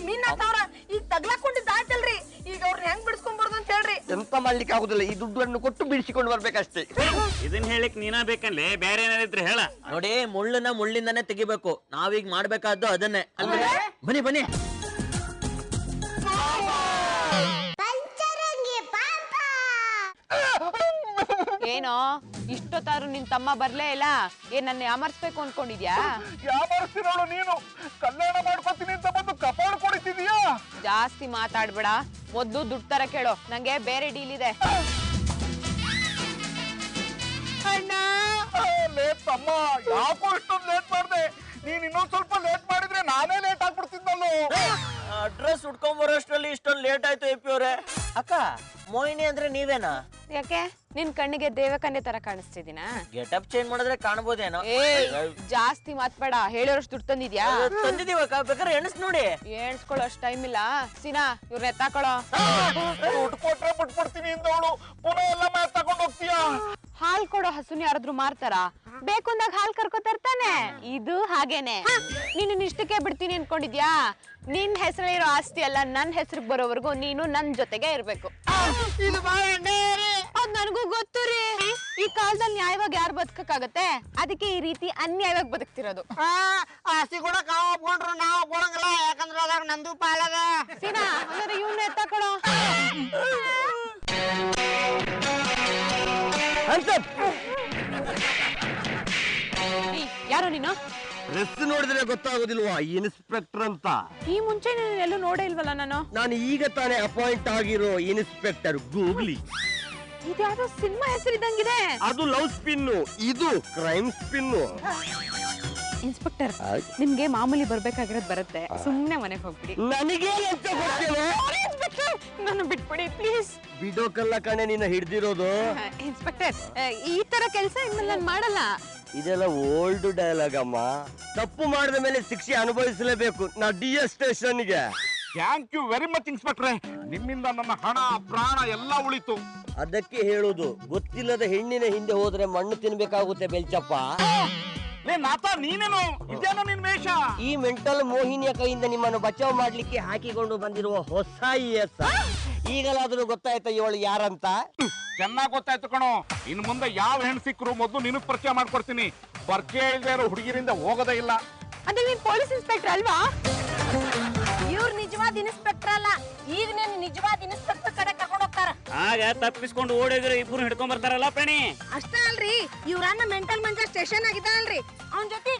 ಮೀನಾಥವ್ರ ಈಗ ತಗ್ಲಾಕೊಂಡಿದ್ದ ಆಯ್ತಲ್ರಿ, ಈಗ ಅವ್ರನ್ನ ಹೆಂಗ್ ಬಿಡಿಸ್ಕೊಂಡ್ಬಾರ್ದು ಅಂತ ಹೇಳ್ರಿ. ಎಂತ ಮಾಡ್ಲಿಕ್ಕೆ ಆಗುದಿಲ್ಲ, ಈ ದುಡ್ಡನ್ನು ಕೊಟ್ಟು ಬಿಡಿಸಿಕೊಂಡು ಬರ್ಬೇಕಷ್ಟೇ. ಇದನ್ನ ಹೇಳಿಕ್ ನೀನ ಬೇಕನ್ಲೇ, ಬೇರೆ ಏನಾರಿದ್ರೆ ಹೇಳ. ನೋಡಿ, ಮುಳ್ಳನ್ನ ಮುಳ್ಳಿಂದಾನೆ ತೆಗಿಬೇಕು. ನಾವೀಗ ಮಾಡ್ಬೇಕಾದ್ದು ಅದನ್ನೇ. ಅಲ್ವೇ? ಬನ್ನಿ ಬನ್ನಿ. ಏನೋ ಇಷ್ಟೊತ್ತಾದ್ರು ನಿನ್ ತಮ್ಮ ಬರ್ಲೇ ಇಲ್ಲ? ಏನ್ ನನ್ನ ಯಾಮರ್ಸ್ಬೇಕು ಅನ್ಕೊಂಡಿದ್ಯಾ? ಯಾವರ್ಸ್ತಿರೋಳು ನೀನು? ಕಲ್ಯಾಣ ಮಾಡ್ಕೊತೀನಿ ಅಂತ ಬಂದು ಕಪಾಳ ಕೊಡಿಸಿದೀಯಾ? ಜಾಸ್ತಿ ಮಾತಾಡ್ಬೇಡ, ಮೊದ್ಲು ದುಡ್ಡು ತರ ಕೇಳೋ, ನಂಗೆ ಬೇರೆ ಡೀಲ್ ಇದೆ. ಲೇಟ್ ತಮ್ಮ, ಯಾಕೋ ಇಷ್ಟೊಂದು ಲೇಟ್ ಮಾಡ್ದೆ? ನೀನ್ ಇನ್ನೊಂದ್ ಸ್ವಲ್ಪ ಲೇಟ್ ಮಾಡಿದ್ರೆ ನಾನೇ ಲೇಟ್ ಆಗ್ಬಿಡ್ತಿದ್ದಲ್ಲೋ. ಅಡ್ರೆಸ್ ಹುಡ್ಕೊಂಡ್ ಬರೋಷ್ಟ್ರಲ್ಲಿ ಇಷ್ಟೊಂದು ಲೇಟ್ ಆಯ್ತು MP ಅವ್ರೆ. ಅಕ್ಕ, ಮೋಹಿನಿ ಅಂದ್ರೆ ನೀವೇನಾ? ಯಾಕೆ ನಿನ್ ಕಣ್ಣಿಗೆ ದೇವಕನ್ಯೆ ತರ ಕಾಣಿಸ್ತಿದ್ದೀನಾ? ಗೆಟಪ್ ಚೇಂಜ್ ಮಾಡಿದ್ರೆ ಕಾಣ್ಬೋದೇನೋ. ಜಾಸ್ತಿ ಮಾತ್ಬೇಡ, ಹೇಳಿರೋಷ್ಟು ದುಡ್ಡು ತಂದಿದ್ಯಾ? ತಂದಿದೀವಕ್ಕ, ಬೇಕಾದ್ರೆ ಎಣಸ್ ನೋಡಿ. ಎಣ್ಸ್ಕೊಳ್ಳೋ ಅಷ್ಟ್ ಟೈಮ್ ಇಲ್ಲ. ಸೀನಾ, ಇವ್ರನ್ನ ಎತ್ತಾಕೊಳ್ಳೋ. ದುಡ್ಡು ಕೊಟ್ರೆ ಬಿಟ್ಬಿಡ್ತೀನಿ ಇಂದವಳು, ಪುನಃ ಎಲ್ಲ ಮ್ಯಾಚ್ ತಗೊಂಡ್ ಹೋಗ್ತೀಯಾ? ಹಾಲ್ ಕೊಡೋ ಹಸುನ್ ಯಾರಾದ್ರೂ ಮಾರ್ತಾರ? ಬೇಕು ಅಂದಾಗ ಹಾಲ್ ಕರ್ಕೊ ತರ್ತಾನೆ. ಇದು ಹಾಗೇನೆ. ನೀನು ಇಷ್ಟಕ್ಕೆ ಬಿಡ್ತೀನಿ ಅನ್ಕೊಂಡಿದ್ಯಾ? ನಿನ್ ಹೆಸರಿರೋ ಆಸ್ತಿ ಅಲ್ಲ, ನನ್ ಹೆಸರಿಗೆ ಬರೋವರೆಗೂ ನೀನು ನನ್ ಜೊತೆಗೆ ಇರ್ಬೇಕು. ಅದ್ ನನಗೂ ಗೊತ್ತು ರೀ. ಈ ಕಾಲದಲ್ಲಿ ನ್ಯಾಯವಾಗಿ ಯಾರು ಬದುಕಕ್ಕಾಗತ್ತೆ? ಅದಕ್ಕೆ ಈ ರೀತಿ ಅನ್ಯಾಯವಾಗಿ ಬದುಕ್ತಿರೋದು. ಆಸ್ತಿ ಕೂಡ ಕಾವ್ ಒಪ್ಕೊಂಡ್ರು ನಾವ್ ಒಪ್ಕೊಳಂಗಿಲ್ಲ, ಯಾಕಂದ್ರೆ ಅದಾಗ ನಂದು ಪಾಲದ. ಸೀನಾ, ಅಂದ್ರೆ ಇವ್ನ ಎತ್ತಾಕೊಳ್ಳೋ. ಯಾರು ನೀನು? ಡ್ರೆಸ್ ನೋಡಿದ್ರೆ ಗೊತ್ತಾಗೋದಿಲ್ವಾ ಇನ್ಸ್ಪೆಕ್ಟರ್ ಅಂತ? ಈ ಮುಂಚೆ ನೀನು ಎಲ್ಲೂ ನೋಡೇ ಇಲ್ವಲ್ಲ ನಾನು. ನಾನು ಈಗ ತಾನೇ ಅಪಾಯಿಂಟ್ ಆಗಿರೋ ಇನ್ಸ್ಪೆಕ್ಟರ್ ಗೂಗ್ಲಿ. ಇದ್ಯಾವುದೋ ಸಿನಿಮಾ ಹೆಸರಿದ್ದಂಗಿದೆ. ಅದು ಲವ್ ಸ್ಪಿನ್ನು, ಇದು ಕ್ರೈಮ್ ಸ್ಪಿನ್ನು. ಇನ್ಸ್ಪೆಕ್ಟರ್, ನಿಮ್ಗೆ ಮಾಮೂಲಿ ಬರ್ಬೇಕಾಗಿರೋದು ಬರುತ್ತೆ, ಸುಮ್ನೆ ಮನೆಗೆ ಹೋಗ್ಬಿಡಿ. ನನಗೆ ಎಂತ ಗೊತ್ತಿಲ್ಲ. ನಾನು ಬಿಟ್ಬಿಡಿ ಪ್ಲೀಸ್. ಬಿಡೋಕಲ್ಲ ಕಣೆ ನಿನ್ನ ಹಿಡ್ದಿರೋದು. ಇನ್ಸ್ಪೆಕ್ಟರ್, ಈ ತರ ಕೆಲಸ ಇನ್ಮೇಲೆ ನಾನು ಮಾಡಲ್ಲ. ಇದೆಲ್ಲ ಓಲ್ಡ್ ಡೈಲಾಗ್ ಅಮ್ಮ. ತಪ್ಪು ಮಾಡಿದ ಮೇಲೆ ಶಿಕ್ಷೆ ಅನುಭವಿಸಲೇಬೇಕು. ನಾ DS ಸ್ಟೇಷನ್ಗೆ. ಥ್ಯಾಂಕ್ ಯು ವೆರಿ ಮಚ್ ಇನ್ಸ್ಪೆಕ್ಟ್ರೆ, ನಿಮ್ಮಿಂದ ನನ್ನ ಹಣ ಪ್ರಾಣ ಎಲ್ಲ ಉಳಿತು. ಅದಕ್ಕೆ ಹೇಳುದು, ಗೊತ್ತಿಲ್ಲದ ಹೆಣ್ಣಿನ ಹಿಂದೆ ಹೋದ್ರೆ ಮಣ್ಣು ತಿನ್ಬೇಕಾಗುತ್ತೆ ಬೆಲ್ಚಪ್ಪ. ನೀನೇನು ಇದೇನೋ ನಿನ್ ವೇಷ? ಈ ಮೆಂಟಲ್ ಮೋಹಿನಿಯ ಕೈಯಿಂದ ನಿಮ್ಮನ್ನು ಬಚಾವ್ ಮಾಡ್ಲಿಕ್ಕೆ ಹಾಕಿಕೊಂಡು ಬಂದಿರುವ ಹೊಸ ES. ಈಗಲಾದ್ರೂ ಗೊತ್ತಾಯ್ತಾ ಇವಳು ಯಾರಂತ? ಚೆನ್ನಾಗ್ ಗೊತ್ತಾಯ್ತು ಕಣೋ. ಇನ್ ಮುಂದೆ ಯಾವ ಹೆಣ್ಣು ಸಿಕ್ಕರು ಮೊದಲು ನಿನಗ್ ಪರಿಚಯ ಮಾಡ್ಕೊಡ್ತೀನಿ. ಪರಿಚಯ ಇಲ್ಲದೆ ಇರೋ ಹುಡುಗಿರಿಂದ ಹೋಗೋದೇ ಇಲ್ಲ. ಅಂದ್ರೆ ನೀನ್ ಪೊಲೀಸ್ ಇನ್ಸ್ಪೆಕ್ಟರ್ ಅಲ್ವಾ? ಇವ್ರು ನಿಜವಾದ ಇನ್ಸ್ಪೆಕ್ಟರ್ ಅಲ್ಲ, ಈಗ ನೀನು ನಿಜವಾದ ಇನ್ಸ್ಪೆಕ್ಟರ್ ಕಡೆ ಕರ್ಕೊಂಡು ಹೋಗ್ತಾರ. ಆಗ ತಪ್ಪಿಸ್ಕೊಂಡು ಓಡಿದ್ರೆ ಇಬ್ರು ಹಿಡ್ಕೊಂಡ್ ಬರ್ತಾರಲ್ಲ ಪ್ರಾಣಿ. ಅಷ್ಟೇ ಅಲ್ರಿ, ಇವ್ರನ್ನ ಮೆಂಟಲ್ ಮಂಜ ಸ್ಟೇಷನ್ ಆಗಿದ್ದಾನಲ್ರಿ, ಅವನ ಜೊತೆ